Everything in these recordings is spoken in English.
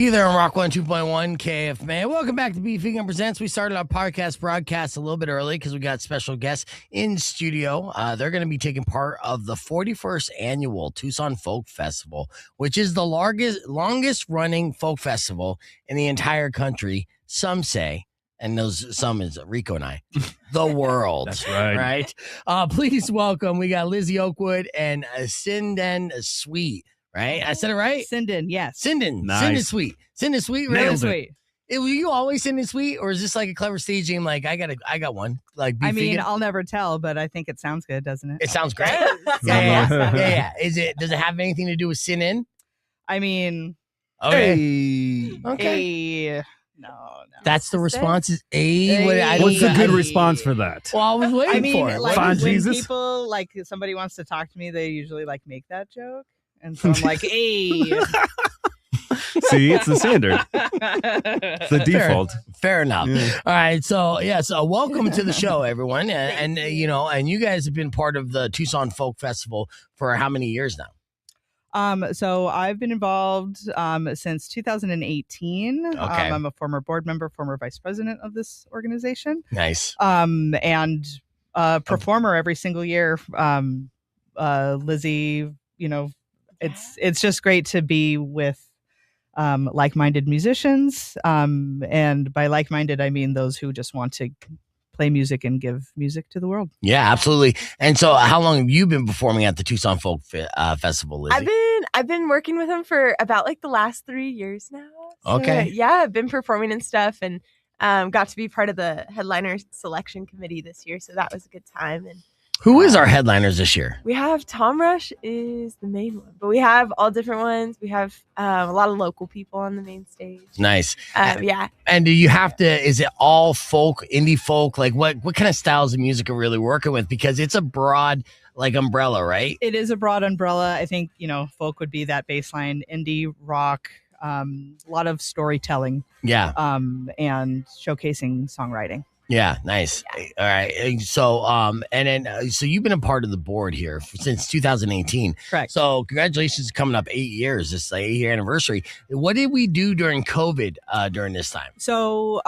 Hey there on Rock 102.1 KFMA. Welcome back to Beef Vegan Presents. We started our podcast broadcast a little bit early because we got special guests in studio. They're going to be taking part of the 41st annual Tucson Folk Festival, which is the longest running folk festival in the entire country. Some say, and those some is Rico and I, the world. That's right. Right? Please welcome. We got Lizzie Oakwood and Sinden Sweet. Right? I said it right? Sinden, yes. Sinden. Nice. Sinden Sweet. Sinden Sweet, really? Nailed it. Sweet. Were you always Sinden Sweet, or is this like a clever staging? Like, I got one. Like, I mean, vegan? I'll never tell, but I think it sounds good, doesn't it? It sounds great. Yeah. Yeah. Does it have anything to do with Sinden? I mean, Okay. Okay. no. That's the response. Is A. What's the good response for that? Well, I was waiting I mean, for it. like Find when Jesus? people, like somebody wants to talk to me, they usually like make that joke. And so I'm like, hey. See, it's the standard. It's the default. Fair enough. Yeah. All right. So welcome to the show, everyone. And you guys have been part of the Tucson Folk Festival for how many years now? So I've been involved since 2018. Okay. I'm a former board member, former vice president of this organization. Nice. And performer every single year. Lizzie, it's just great to be with like-minded musicians. And by like-minded, I mean those who just want to play music and give music to the world. Yeah, absolutely. And so how long have you been performing at the Tucson Folk Festival, Lizzie? I've been working with him for about like the last 3 years now. So, Okay. yeah, I've been performing and stuff, and got to be part of the headliner selection committee this year. So that was a good time. And Who is our headliners this year? we have Tom Rush is the main one, but we have all different ones. We have a lot of local people on the main stage. Nice. Yeah. And do you have to, is it all folk, indie folk? Like what kind of styles of music are really working with? Because it's a broad like umbrella, right? It is a broad umbrella. I think, folk would be that baseline, indie rock, a lot of storytelling, Yeah. and showcasing songwriting. Yeah. Nice. All right. So, so you've been a part of the board here since 2018. Correct. So congratulations coming up 8 years. This 8-year anniversary. What did we do during COVID during this time? So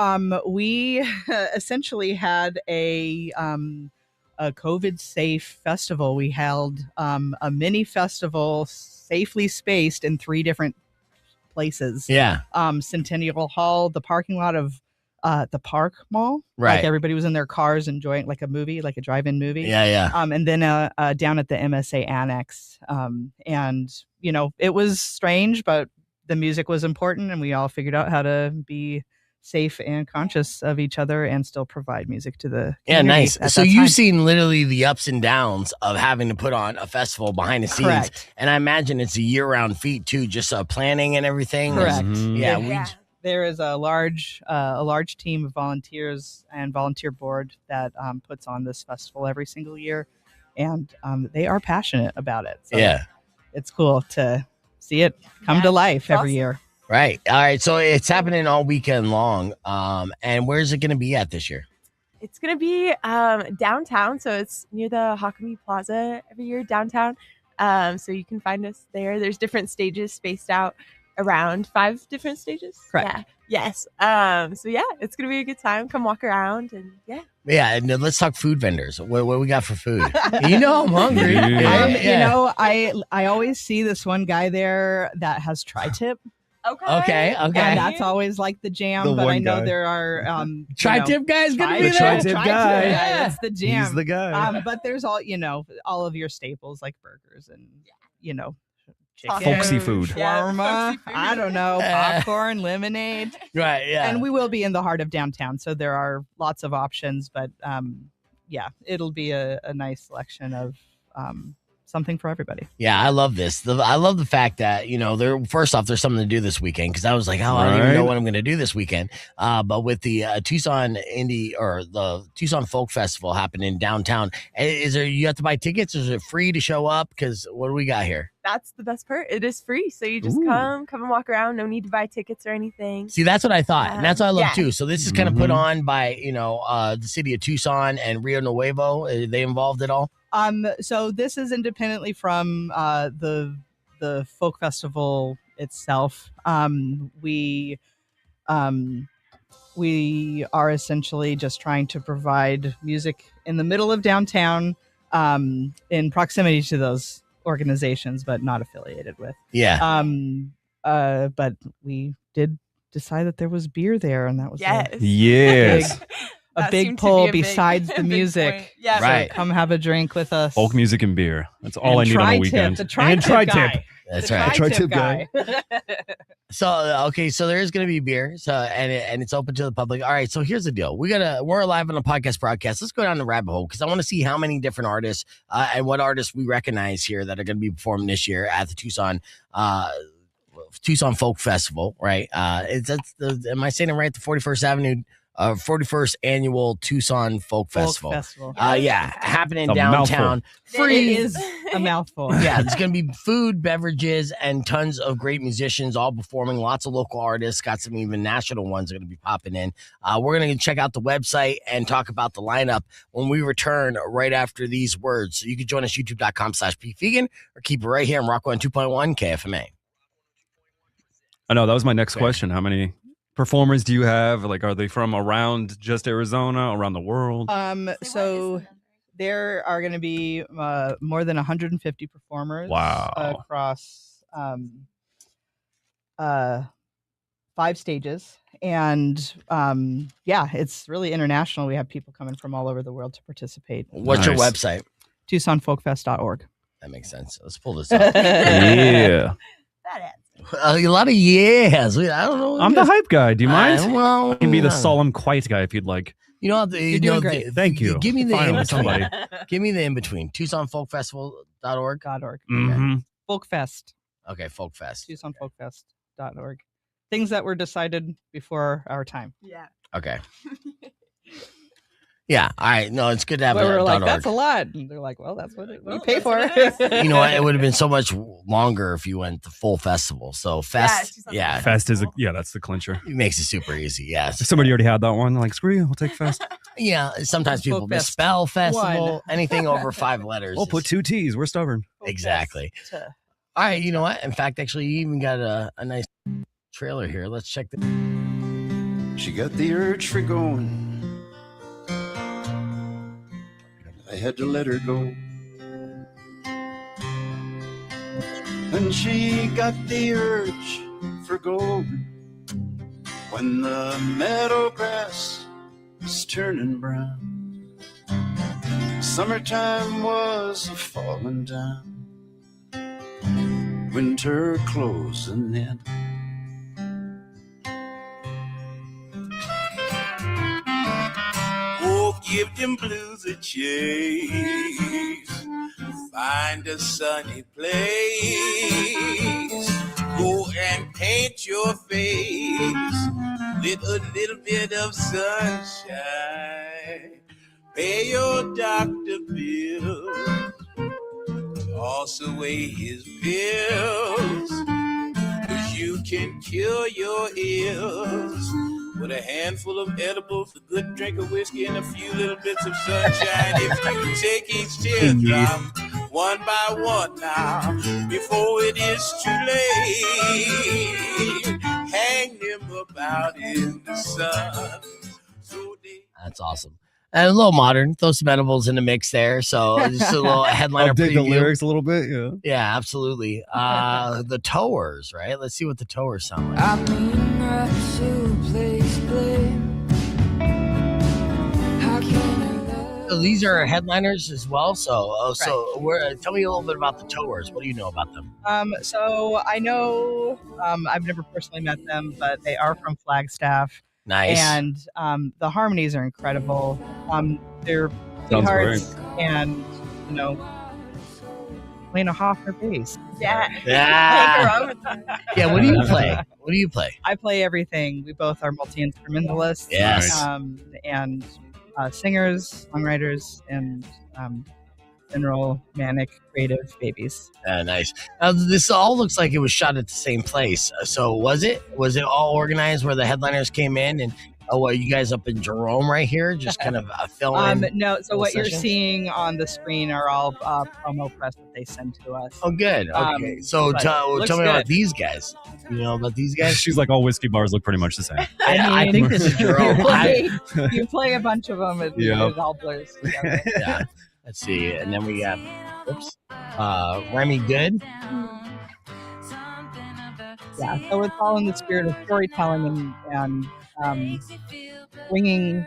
we essentially had a COVID safe festival. We held a mini festival safely spaced in 3 different places. Yeah. Centennial Hall, the parking lot of the Park Mall. Right. Like everybody was in their cars enjoying like a movie, like a drive-in movie. Yeah. And then down at the MSA Annex. And, it was strange, but the music was important and we all figured out how to be safe and conscious of each other and still provide music to the community nice. at So that you've time. seen literally the ups and downs of having to put on a festival behind the scenes. Correct. And I imagine it's a year-round feat too, just planning and everything. Correct. Mhm. Yeah. There is a large team of volunteers and volunteer board that puts on this festival every single year, and they are passionate about it. So it's cool to see it come to life every awesome. year. Right. All right. So it's happening all weekend long. And where's it going to be at this year? It's going to be downtown. So it's near the Hakami Plaza every year downtown. So you can find us there. There's different stages spaced out around 5 different stages. Correct. Yeah. Yes. So yeah, it's going to be a good time. Come walk around and yeah. Yeah. And let's talk food vendors. What we got for food? I'm hungry. Yeah. I always see this one guy there that has tri-tip. Okay. And that's always like the jam, The but one I know guy. there are Tri-tip guy's going to be The there? tri-tip guy. Yeah, that's the jam. He's the guy. But there's all of your staples like burgers and chicken, Folksy food. Yeah, shawarma, folksy food. I don't know, popcorn, lemonade. Right. Yeah. And we will be in the heart of downtown, so there are lots of options, but it'll be a nice selection of something for everybody. Yeah, I love this. I love the fact that, first off, there's something to do this weekend because I was like, I don't even know Right. what I'm going to do this weekend. But with the Tucson the Tucson Folk Festival happening downtown, you have to buy tickets? Or is it free to show up? Because what do we got here? That's the best part. It is free. So you just Ooh. come and walk around. No need to buy tickets or anything. See, that's what I thought. And that's what I love Yeah. too. So this is kind of put Mhm. on by, the city of Tucson and Rio Nuevo. Are they involved at all? So this is independently from the folk festival itself. We are essentially just trying to provide music in the middle of downtown, in proximity to those organizations, but not affiliated with. Yeah. But we did decide that there was beer there, and that was Yes. a big pull besides the music. Yeah, Right. So come have a drink with us. Folk music and beer. That's all I And need on a tri-tip, weekend. the tri-tip And tri-tip. guy. That's The right. tri-tip Tri-tip guy. So okay, so there is going to be beer, so and it's open to the public. All right, so here's the deal: we're live on a podcast broadcast. Let's go down the rabbit hole because I want to see how many different artists and what artists we recognize here that are going to be performing this year at the Tucson Folk Festival. Right? Am I saying it right? The 41st Annual Tucson Folk Festival. Yeah, happening It's a downtown. Free It is a mouthful. Yeah, there's going to be food, beverages, and tons of great musicians all performing. Lots of local artists. Got some even national ones are going to be popping in. We're going to check out the website and talk about the lineup when we return right after these words. So you can join us youtube.com/beefvegan or keep it right here on Rock 102.1 KFMA. I know that was my next question. How many performers do you have? Like, are they from around just Arizona, around the world? So there are going to be more than 150 performers. Wow. Across 5 stages. And it's really international. We have people coming from all over the world to participate. What's your Nice. website? TucsonFolkFest.org. That makes sense. Let's pull this up. Yeah. A lot of yeahs. I don't know. I'm the hype guy. Do you mind? Well, I can be the solemn, quiet guy if you'd like. You know, You're doing great. Thank you. Give me the Finally, in somebody. Give me the in between. TucsonFolkFestival.org. .org. Mm-hmm. Folkfest. Okay, Folkfest. TucsonFolkFest.org. Things that were decided before our time. Yeah. Okay. Yeah. All right. No, it's good to have But we're a like, .org. that's a lot. And they're like, well, that's what we pay that's for. what it is. You know what? It would have been so much longer if you went the full festival. So Fest, Tucson yeah, Folk Fest is, Festival. that's the clincher. it makes it super easy. Yes. If somebody already had that one, like, screw you, I'll take Fest. Yeah. Sometimes people Folk Fest. misspell festival. One. Anything over 5 letters. We'll put is- 2 T's. We're stubborn. Exactly. All right. You know what? In fact, actually, you even got a nice trailer here. Let's check this. She got the urge for going. I had to let her go. And she got the urge for going when the meadow grass was turning brown. Summertime was falling down. Winter closing in. Oh, give them blues a chase. Find a sunny place. Go and paint your face with a little bit of sunshine. Pay your doctor bills. Toss away his pills. 'Cause you can cure your ills with a handful of edibles, a good drink of whiskey, and a few little bits of sunshine. If you take each teardrop one by one now, before it is too late, hang them about in the sun. So they That's awesome. And a little modern. Throw some edibles in the mix there. So just a little headliner Update the preview. lyrics a little bit, yeah. Yeah, absolutely. The Towers, right? Let's see what the Towers sound like. I mean, that's who plays blame. How can I love? So these are headliners as well. So tell me a little bit about the Towers. What do you know about them? So I know I've never personally met them, but they are from Flagstaff. Nice. And the harmonies are incredible. They're Sounds sweethearts and, playing a Hofner bass. Yeah. Yeah. Yeah. What do you play? What do you play? I play everything. We both are multi-instrumentalists. Yes. And singers, songwriters, and general manic creative babies. Nice. This all looks like it was shot at the same place. So was it? Was it all organized where the headliners came in Oh, well, you guys up in Jerome right here, just kind of filling. No, so what you're sessions? seeing on the screen are all promo press that they send to us. Oh, good. Okay, so but tell looks me about good. these guys. You know about these guys? She's like, all whiskey bars look pretty much the same. I think this is Jerome. You play a bunch of them, and it all blurs together. Yeah. Let's see, and then we got, Remy Good. Yeah, so it's all in the spirit of storytelling and bringing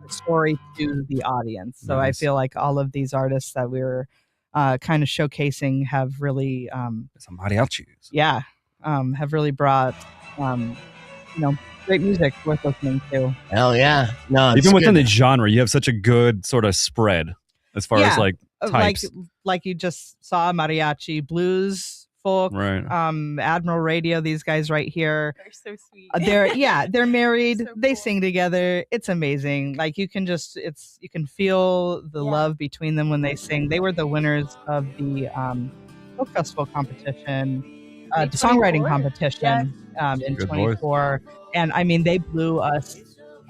a story to the audience. So I feel like all of these artists that we're kind of showcasing have really, Some mariachis. yeah, have really brought, great music worth listening to. Hell yeah! No, it's Even within good. the genre, you have such a good sort of spread as far as like types. Like you just saw mariachi, blues, folk, Right. Admiral Radio. These guys right here. They're so sweet. They're married. So They cool. sing together. It's amazing. Like you can feel the love between them when they sing. They were the winners of the folk festival competition, the songwriting 24? competition in Good 24, and I mean they blew us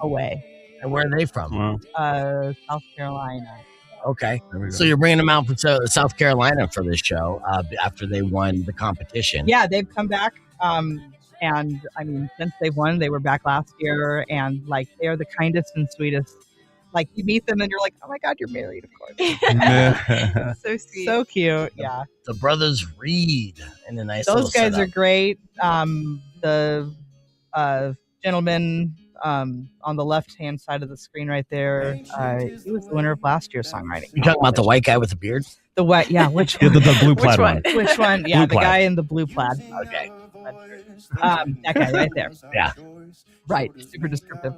away. And where are they from? Wow. South Carolina. Okay, There we go. so you're bringing them out from South Carolina for this show after they won the competition. Yeah, they've come back. And I mean, since they've won, they were back last year, and like they are the kindest and sweetest. Like you meet them and you're like, oh my God, you're married, of course. So sweet. So cute. Yeah. The brothers Reed and a nice. Those guys little are great. The gentleman on the left-hand side of the screen right there, he was the winner of last year's songwriting. You talking about the white guy with the beard? The what? Yeah, which Yeah, one? the blue plaid one? one. Which one? Yeah, Blue the plaid. guy in the blue plaid. Okay. That guy right there. Yeah. Right. Super descriptive.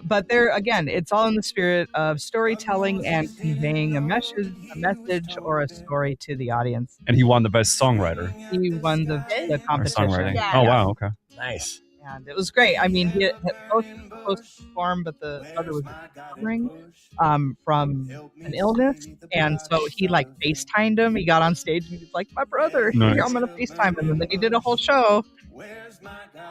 But there again, it's all in the spirit of storytelling and conveying a message or a story to the audience. And he won the best songwriter He won the or competition. songwriting. Yeah. Oh wow, okay. Nice. And it was great. I mean, he had both supposed to perform, but the other was recovering from an illness, and so he like FaceTimed him. He got on stage and he was like, "My brother, Nice. here, I'm gonna FaceTime him." And then he did a whole show.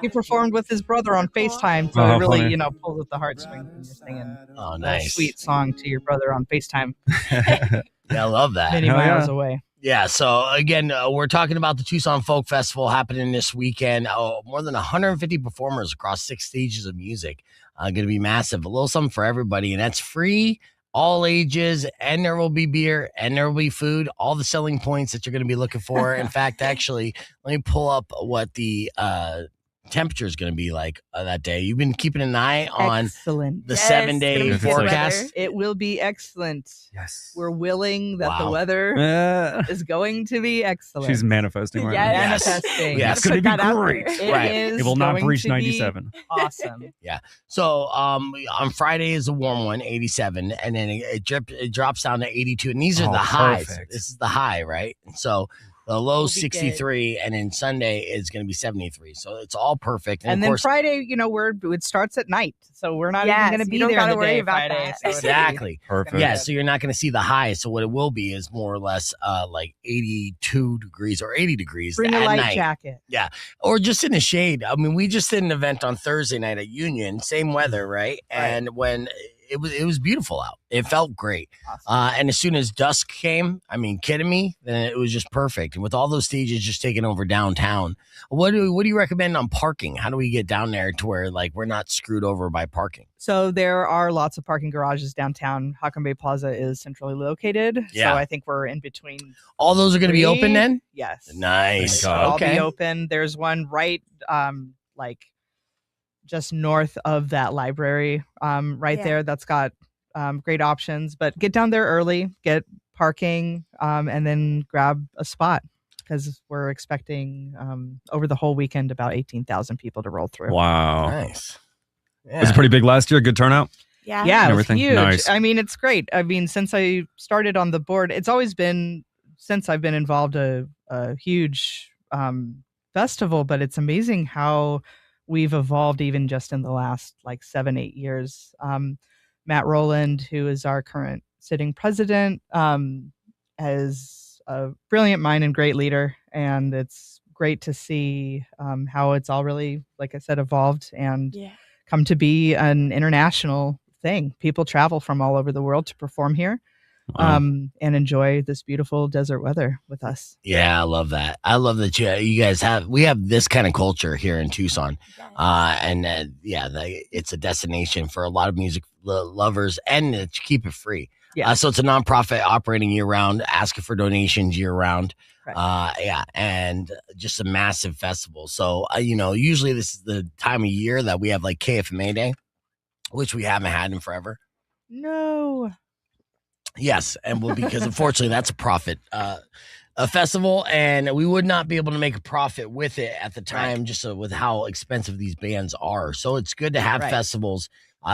He performed with his brother on FaceTime, so Oh, it really, funny. pulls at the heartstrings when you're singing Oh, a nice. sweet song to your brother on FaceTime Yeah, I love that. many Hell miles yeah. away. Yeah, so again, we're talking about the Tucson Folk Festival happening this weekend. More than 150 performers across 6 stages of music. Going to be massive. A little something for everybody, and that's free, all ages, and there will be beer, and there will be food, all the selling points that you're going to be looking for. In fact, actually, let me pull up what the temperature is going to be like that day. You've been keeping an eye on Excellent. the Yes, 7-day it's gonna be good forecast. weather. It will be excellent. Yes. We're willing that the Wow. weather is going to be excellent. She's manifesting right Yes. now. manifesting. Yes. It's gonna Put be that out great. there. It Right. is It will not going breach to be 97. Awesome. So on Friday is a warm one, 87, and then it drops down to 82. And these are Oh, the highs. perfect. This is the high, right? And so the low Will be 63, and then Sunday is going to be 73. So it's all perfect. And of then course, Friday, it starts at night, so we're not Yes, even going to be you don't there in gotta the worry day about Friday. that. So it'll be- exactly. Perfect. Yeah, so you're not going to see the high. So what it will be is more or less like 82 degrees or 80 degrees Bring a at light night. jacket. Or just in the shade. I mean, we just did an event on Thursday night at Union, same weather, right? And when it was beautiful out, it felt great. Awesome. And as soon as dusk came, I mean, kidding me? Then it was just perfect. And with all those stages just taking over downtown, what do you recommend on parking? How do we get down there to where like we're not screwed over by parking? So there are lots of parking garages downtown. Hockham Bay Plaza is centrally located. Yeah. So I think we're in between. All those are going to be open then? Yes. Nice. Thank God. They'll all Okay. be open. There's one right like just north of that library right Yeah. there that's got great options. But get down there early, get parking, and then grab a spot because we're expecting over the whole weekend about 18,000 people to roll through. Wow. Nice. Yeah. Was it pretty big last year? Good turnout? Yeah. Yeah, it was Everything. huge. Nice. I mean, it's great. I mean, since I started on the board, it's always been, since I've been involved, a huge festival, but it's amazing how we've evolved even just in the last like 7-8 years. Matt Rowland, who is our current sitting president, is a brilliant mind and great leader. And it's great to see how it's all really, like I said, evolved and Yeah. come to be an international thing. People travel from all over the world to perform here. And enjoy this beautiful desert weather with us. Yeah, I love that. I love that you guys we have this kind of culture here in Tucson. It's a destination for a lot of music lovers, and to keep it free. Yeah. So it's a nonprofit operating year round, asking for donations year round. Right. And just a massive festival. So, usually this is the time of year that we have like KFMA Day, which we haven't had in forever. No. Yes, and because unfortunately that's a profit a festival, and we would not be able to make a profit with it at the time, just with how expensive these bands are. So it's good to have festivals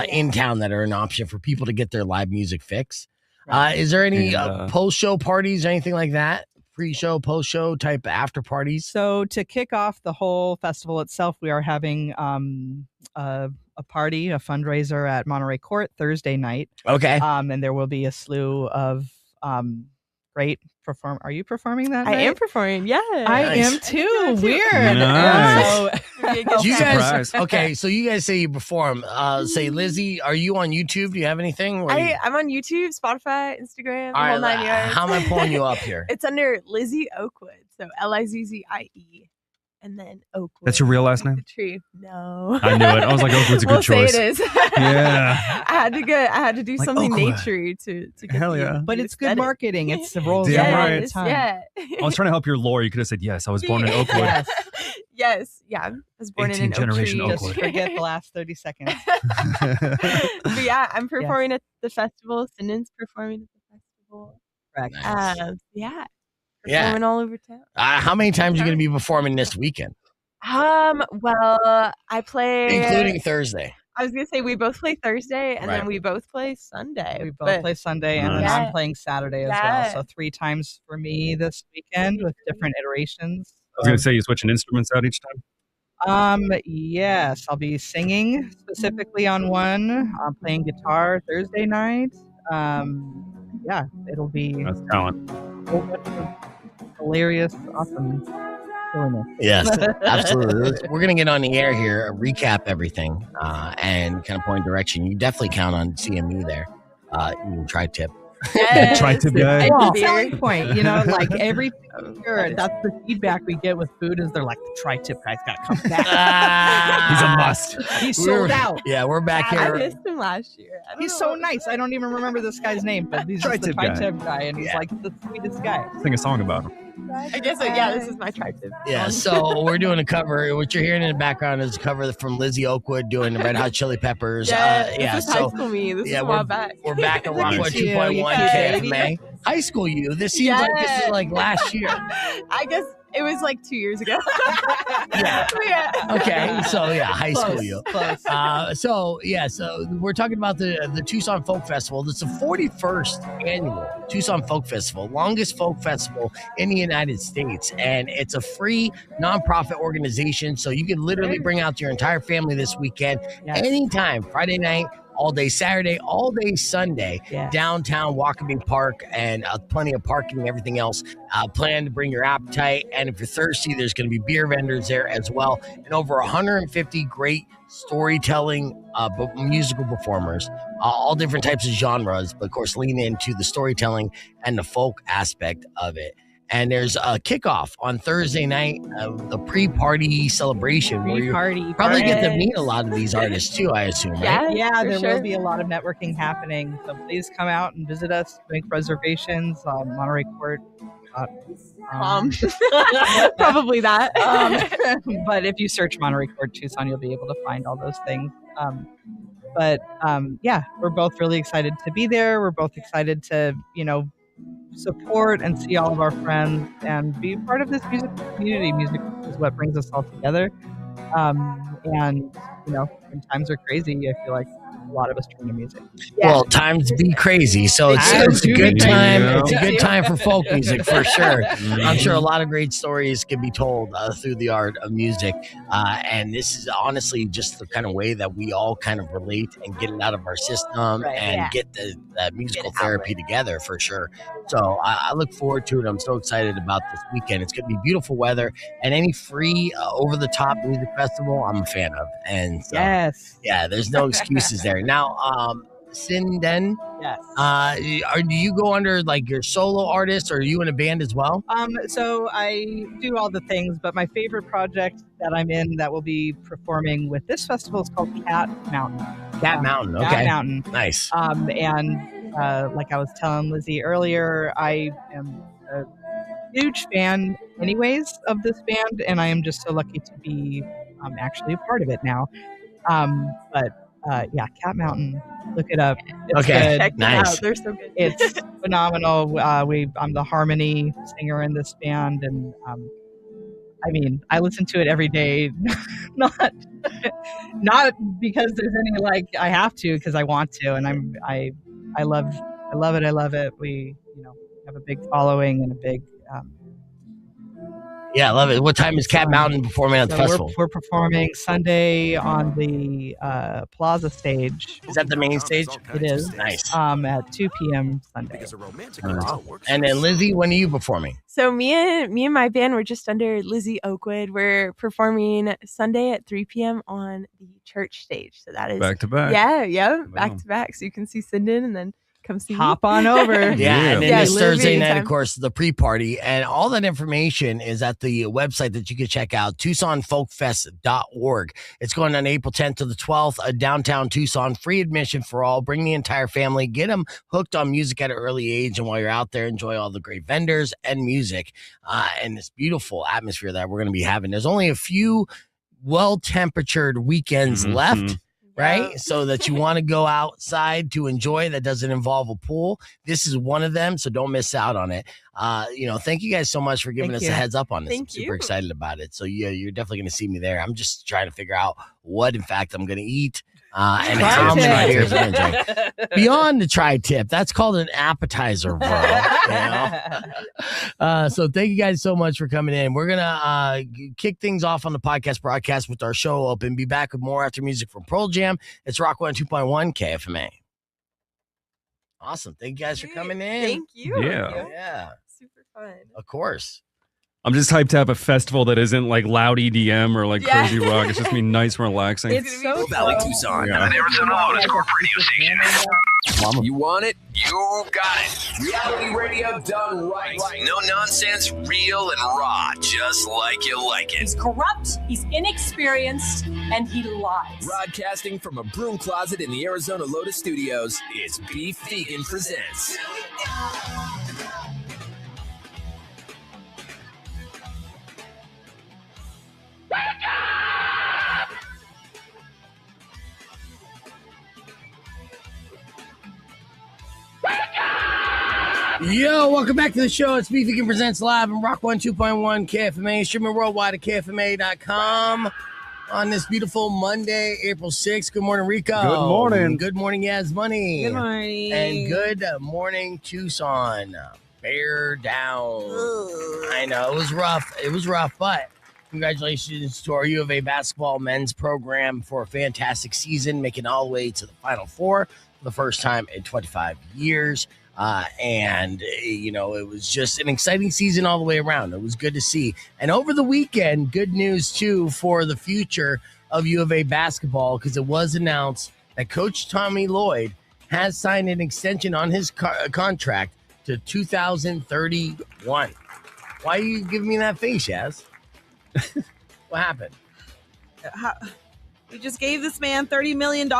in town that are an option for people to get their live music fix. Is there any post-show parties or anything like that? Pre-show, post-show type after parties? So to kick off the whole festival itself, we are having a party, a fundraiser at Monterey Court Thursday night. Okay. And there will be a slew of great perform. Are you performing that night? I am performing. Yeah, I am too. Weird. Nice. Do you guys? Okay, so you guys say you perform. Say, Lizzie, are you on YouTube? Do you have anything? I'm on YouTube, Spotify, Instagram, the whole 9 yards. How am I pulling you up here? It's under Lizzie Oakwood, so Lizzzie. And then Oakwood. That's your real last name? The tree. No. I knew it. I was like, Oakwood's a good choice. Say it is. Yeah. I had to do Like something Oakwood. naturey to get Hell yeah. But it's good marketing. It's the rolls Damn all right. the time. Yeah. I was trying to help your lore. You could have said, yes, I was born in Oakwood. Yes. Yes. Yeah. I was born in an 18th generation oak tree. Just Oakwood. forget the last 30 seconds. But yeah, I'm performing at the festival. Sinan's performing at the festival. Correct. Nice. Yeah. Yeah. Performing all over town. How many times are you going to be performing this weekend? Well, I play Including Thursday. I was gonna say we both play Thursday and then we both play Sunday. We both play Sunday, and then I'm playing Saturday as well. So 3 times for me this weekend with different iterations. I was going to say, you switching instruments out each time? Yes, I'll be singing specifically on one. I'm playing guitar Thursday night. Yeah, it'll be That's talent. a whole bunch of hilarious, awesome silliness. Yes, absolutely. We're going to get on the air here, recap everything, and kind of point direction. You definitely count on seeing me there. You can tri-tip. Yes. Tri-tip guy. It's a selling point, like every year, that's the feedback we get with food is they're like, the tri-tip guy's got to come back. He's a must. He's sold out. Yeah, we're back I here. missed him last year. I don't He's know. so nice. I don't even remember this guy's name, but he's just the Tri-tip guy. tri-tip guy, and he's like the sweetest guy. Sing a song about him. I guess this is my tri-tip. Yeah, so we're doing a cover. What you're hearing in the background is a cover from Lizzie Oakwood doing the Red Hot Chili Peppers. This is high school me. This is a while back. We're back at Rockwood Look at you. 2.1 KFMA. High school you. This seems like this is like last year. I guess it was like 2 years ago. Yeah. Okay, so high school you. Close. So we're talking about the Tucson Folk Festival. It's the 41st annual Tucson Folk Festival, longest folk festival in the United States, and it's a free nonprofit organization. So you can literally bring out your entire family this weekend, anytime, Friday night, all day Saturday, all day Sunday, downtown Waukee Park, and plenty of parking and everything else. Plan to bring your appetite, and if you're thirsty, there's going to be beer vendors there as well, and over 150 great storytelling musical performers, all different types of genres, but of course lean into the storytelling and the folk aspect of it. And there's a kickoff on Thursday night, the pre-party celebration where you probably get to meet a lot of these artists too, I assume, right? Yeah, there will be a lot of networking happening. So please come out and visit us, make reservations on Monterey Court. Probably that. But if you search Monterey Court Tucson, you'll be able to find all those things. We're both really excited to be there. We're both excited to, support and see all of our friends and be part of this music community. Music is what brings us all together. When times are crazy, I feel like a lot of us turn to music. Well, times be crazy, so it's a good time. It's a good time for folk music for sure. I'm sure a lot of great stories can be told through the art of music, and this is honestly just the kind of way that we all kind of relate and get it out of our system and get the musical therapy together for sure. So I look forward to it. I'm so excited about this weekend. It's going to be beautiful weather, and any free over-the-top music festival, I'm a fan of. And so, yeah, there's no excuses there. Now, Sinden, do you go under like your solo artist, or are you in a band as well? So I do all the things, but my favorite project that I'm in that will be performing with this festival is called Cat Mountain. Cat Mountain, okay. Cat Mountain. Nice. Like I was telling Lizzie earlier, I am a huge fan anyways of this band, and I am just so lucky to be actually a part of it now. Cat Mountain, look it up. It's good. Check nice. It out. They're so good. It's phenomenal. I'm the harmony singer in this band, and I listen to it every day, not because there's any like I have to, because I want to, and I love it. I love it. We have a big following and a big. Yeah, I love it. What time is Cat Mountain performing at the festival? We're performing Sunday on the Plaza stage. Is that the main stage? It is. Nice. At 2 p.m. Sunday. And then Lizzie, when are you performing? So me and my band, we're just under Lizzie Oakwood. We're performing Sunday at 3 p.m. on the church stage. So that is back to back. Yeah, back to back. So you can see Sinden and then come see hop on over. And then this Thursday night, anytime. of course, the pre-party, and all that information is at the website that you can check out, TucsonFolkFest.org. It's going on April 10th to the 12th, downtown Tucson, free admission for all. Bring the entire family, get them hooked on music at an early age, and while you're out there, enjoy all the great vendors and music and this beautiful atmosphere that we're going to be having. There's only a few well-temperatured weekends left. Right? So that you want to go outside to enjoy that doesn't involve a pool. This is one of them, so don't miss out on it. Thank you guys so much for giving us a heads up on this. I'm super excited about it. So yeah, you're definitely going to see me there. I'm just trying to figure out what, in fact, I'm going to eat and how many beers I'm going to drink. Beyond the tri-tip, that's called an appetizer, bro. So thank you guys so much for coming in. We're going to kick things off on the podcast broadcast with our show open. Be back with more after music from Pearl Jam. It's Rock 102.1 KFMA. Awesome. Thank you guys for coming in. Thank you. Yeah. Super fun. Of course. I'm just hyped to have a festival that isn't like loud EDM or like crazy rock. It's just be nice and relaxing. It's so Valley Tucson, an Arizona Motorsport radio station. You want it? You got it. Reality radio done right. No nonsense, real and raw, just like you like it. He's corrupt, he's inexperienced, and he lies. Broadcasting from a broom closet in the Arizona Lotus Studios, it's Beef Vegan Presents. Yo, welcome back to the show. It's Beef Vegan Presents live on Rock 102.1 KFMA, streaming worldwide at KFMA.com on this beautiful Monday, April 6th. Good morning, Rico. Good morning. Good morning, Yas Money. Good morning. And good morning, Tucson. Bear down. I know, it was rough, but congratulations to our U of A basketball men's program for a fantastic season, making it all the way to the Final Four for the first time in 25 years. It was just an exciting season all the way around. It was good to see. And over the weekend, good news too for the future of U of A basketball, because it was announced that Coach Tommy Lloyd has signed an extension on his contract to 2031. Why are you giving me that face, Yas? What happened? We just gave this man $30 million.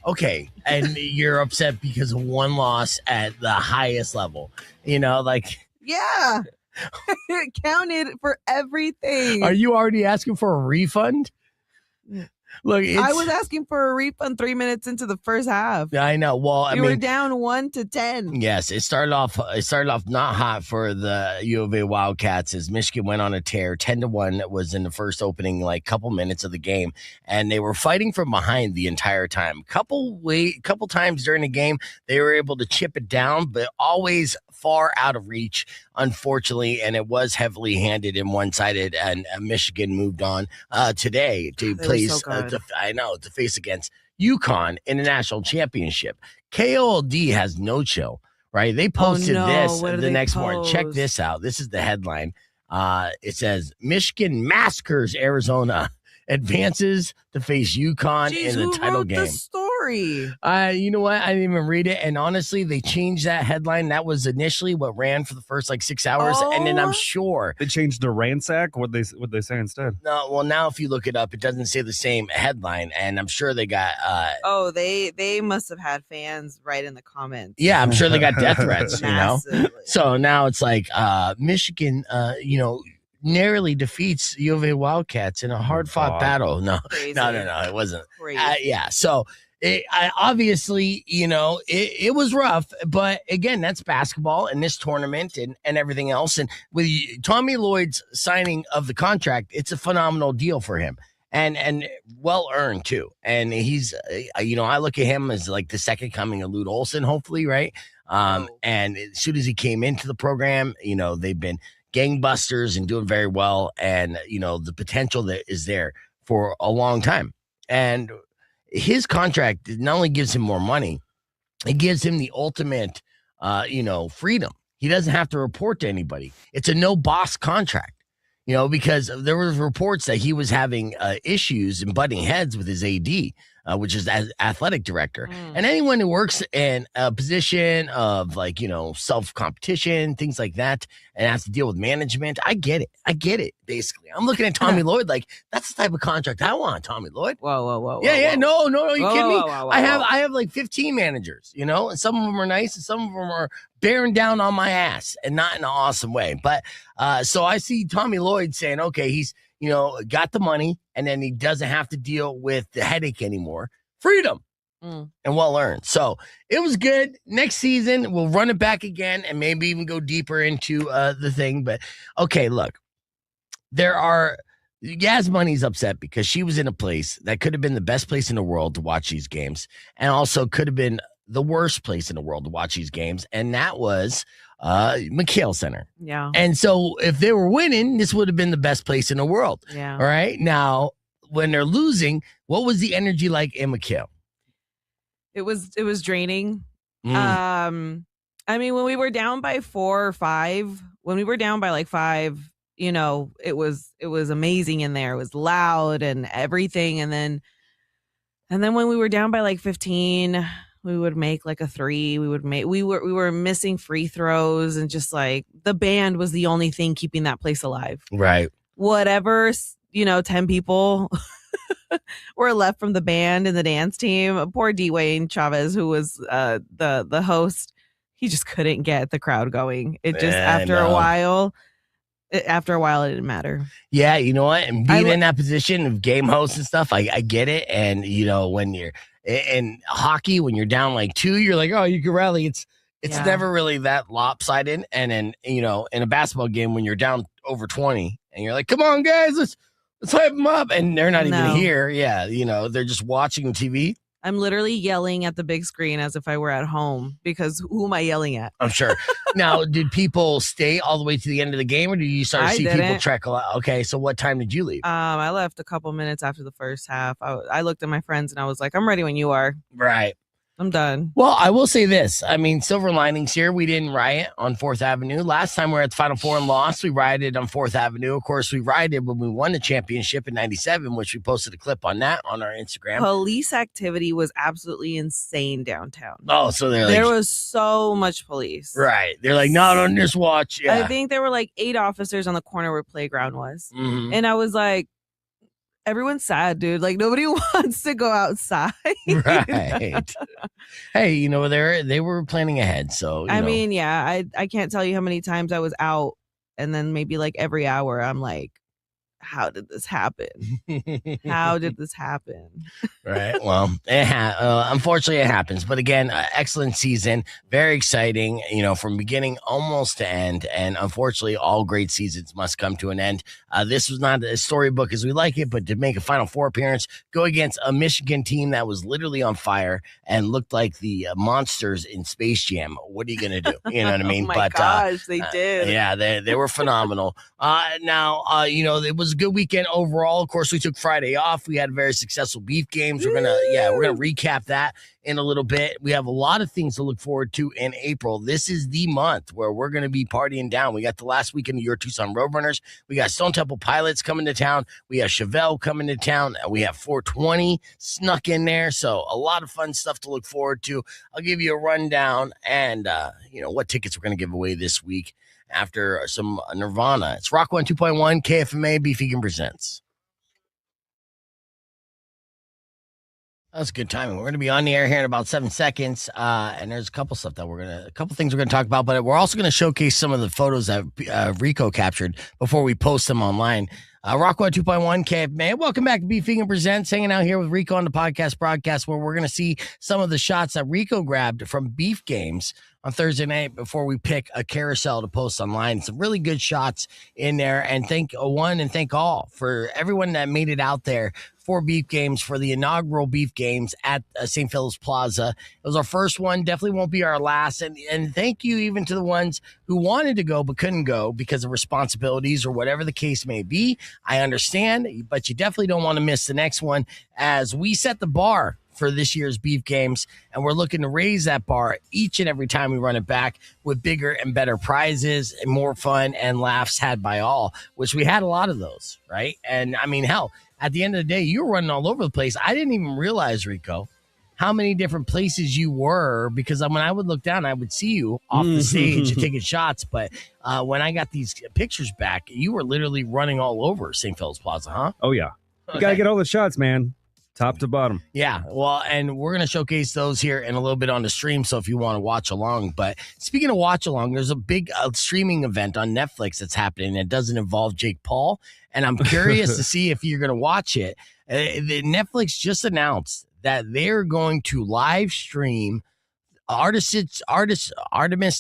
Okay, and you're upset because of one loss at the highest level. Yeah. It counted for everything. Are you already asking for a refund? Look, I was asking for a refund 3 minutes into the first half. I know. Well, I You mean, were down 1-10. yes, it started off not hot for the U of A Wildcats as Michigan went on a tear. 10-1 was in the first opening like couple minutes of the game, and they were fighting from behind the entire time. Couple times during the game they were able to chip it down, but always far out of reach, unfortunately, and it was heavily handed and one-sided. And Michigan moved on today to place to face against UConn in the national championship. KOLD has no chill, right? They posted this the next morning. Check this out. This is the headline. It says, Michigan massacres Arizona, advances to face UConn in the title game. The story? You know what? I didn't even read it. And honestly, they changed that headline. That was initially what ran for the first 6 hours. And then I'm sure they changed the ransack. What they say instead? No, well, now if you look it up, it doesn't say the same headline. And I'm sure they got they must have had fans right in the comments. Yeah, I'm sure they got death threats, So now it's like Michigan, narrowly defeats U of A Wildcats in a hard-fought battle. No, it wasn't. Yeah, so obviously, it was rough, but again, that's basketball and this tournament and everything else. And with Tommy Lloyd's signing of the contract, it's a phenomenal deal for him. And well earned too. And he's, I look at him as like the second coming of Lute Olson, hopefully, right? And as soon as he came into the program, they've been gangbusters and doing very well. And, the potential that is there for a long time. And his contract not only gives him more money, it gives him the ultimate, freedom. He doesn't have to report to anybody. It's a no boss contract. Because there was reports that he was having issues and butting heads with his AD, which is athletic director. And anyone who works in a position of self-competition, things like that, and has to deal with management, I get it, basically. I'm looking at Tommy Lloyd like, that's the type of contract I want, Tommy Lloyd. Whoa. Yeah, no, you kidding me? I have like 15 managers, and some of them are nice and some of them are bearing down on my ass and not in an awesome way. But so I see Tommy Lloyd saying, okay, he's, got the money and then he doesn't have to deal with the headache anymore. Freedom and well earned. So it was good. Next season, we'll run it back again and maybe even go deeper into the thing. But okay, look, Yas Money's upset because she was in a place that could have been the best place in the world to watch these games and also could have been the worst place in the world to watch these games, and that was McHale Center. Yeah. And so if they were winning, this would have been the best place in the world. Yeah. All right. Now, when they're losing, what was the energy like in McHale? It was draining. I mean, when we were down by 4 or 5, when we were down by 5, it was amazing in there. It was loud and everything. And then when we were down by 15, we would make a 3. We were missing free throws and just the band was the only thing keeping that place alive. Right. Whatever, 10 people were left from the band and the dance team. Poor Dwayne Chavez, who was the host, he just couldn't get the crowd going. It just after a while, it didn't matter. Yeah, you know what? And being in that position of game host and stuff, I get it. And when you're in hockey, when you're down 2, you're like, oh, you can rally. It's never really that lopsided. And then, in a basketball game, when you're down over 20 and you're like, come on, guys, let's hype them up. And they're not even here. Yeah. They're just watching TV. I'm literally yelling at the big screen as if I were at home because who am I yelling at? I'm sure. Now, did people stay all the way to the end of the game or did you start to see people trickle out? Okay. So what time did you leave? I left a couple minutes after the first half. I looked at my friends and I was like, I'm ready when you are. Right. I'm done. Well, I will say this. I mean, silver linings here. We didn't riot on 4th Avenue. Last time we were at the Final Four and lost, we rioted on 4th Avenue. Of course, we rioted when we won the championship in 97, which we posted a clip on that on our Instagram. Police activity was absolutely insane downtown. Oh, so there was so much police. Right. They're like, not on this watch. Yeah. I think there were 8 officers on the corner where Playground was. Mm-hmm. And I was like, everyone's sad, dude. Nobody wants to go outside. Right. Hey, they were planning ahead. So, I mean, yeah, I can't tell you how many times I was out and then maybe every hour I'm like, how did this happen? How did this happen? Right. Well, unfortunately, it happens. But again, excellent season. Very exciting, from beginning almost to end. And unfortunately, all great seasons must come to an end. This was not a storybook as we like it, but to make a Final Four appearance, go against a Michigan team that was literally on fire and looked like the monsters in Space Jam. What are you going to do? You know what I mean? Oh my gosh, they did. Yeah, they were phenomenal. Now, it was a good weekend overall. Of course, we took Friday off. We had very successful beef games. We're gonna recap that in a little bit. We have a lot of things to look forward to in April. This is the month where we're gonna be partying down. We got the last weekend of your Tucson Roadrunners. We got Stone Temple Pilots coming to town. We have Chevelle coming to town. We have 420 snuck in there. So a lot of fun stuff to look forward to. I'll give you a rundown and what tickets we're gonna give away this week after some Nirvana. It's Rock 1 2.1 KFMA Beef Vegan Presents. That's good timing. We're going to be on the air here in about 7 seconds, and there's a couple things we're going to talk about, but we're also going to showcase some of the photos that Rico captured before we post them online. Rock 1 2.1 KFMA. Welcome back to Beef Vegan Presents. Hanging out here with Rico on the podcast broadcast, where we're going to see some of the shots that Rico grabbed from beef games on Thursday night before we pick a carousel to post online. Some really good shots in there, and thank all for everyone that made it out there for beef games, for the inaugural beef games at St. Philip's Plaza. It was our first one, definitely won't be our last. And thank you even to the ones who wanted to go but couldn't go because of responsibilities or whatever the case may be. I understand, but you definitely don't want to miss the next one, as we set the bar for this year's beef games, and we're looking to raise that bar each and every time we run it back with bigger and better prizes and more fun and laughs had by all, which we had a lot of those, right? And I mean, hell, at the end of the day, you were running all over the place. I didn't even realize, Rico, how many different places you were, because when I would look down, I would see you off the stage taking shots. But when I got these pictures back, you were literally running all over St. Philip's Plaza, huh? Oh, yeah. You got to get all the shots, man. Top to bottom. Yeah, well, and we're going to showcase those here in a little bit on the stream, so if you want to watch along. But speaking of watch along, there's a big streaming event on Netflix that's happening that doesn't involve Jake Paul, and I'm curious to see if you're going to watch it. Netflix just announced that they're going to live stream Artemis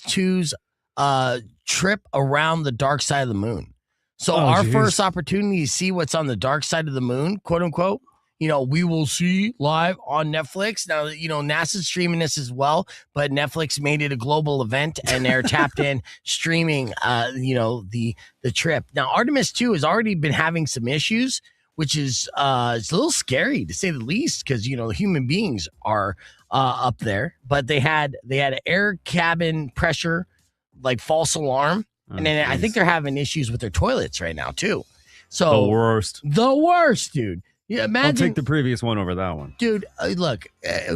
2's trip around the dark side of the moon. So our first opportunity to see what's on the dark side of the moon, quote unquote, we will see live on Netflix. Now, NASA's streaming this as well, but Netflix made it a global event and they're tapped in streaming, the trip. Now, Artemis 2 has already been having some issues, which is it's a little scary to say the least, because, human beings are up there, but they had an air cabin pressure, like false alarm. And then I think they're having issues with their toilets right now too. So the worst, dude. Yeah, imagine. I'll take the previous one over that one. Dude, look,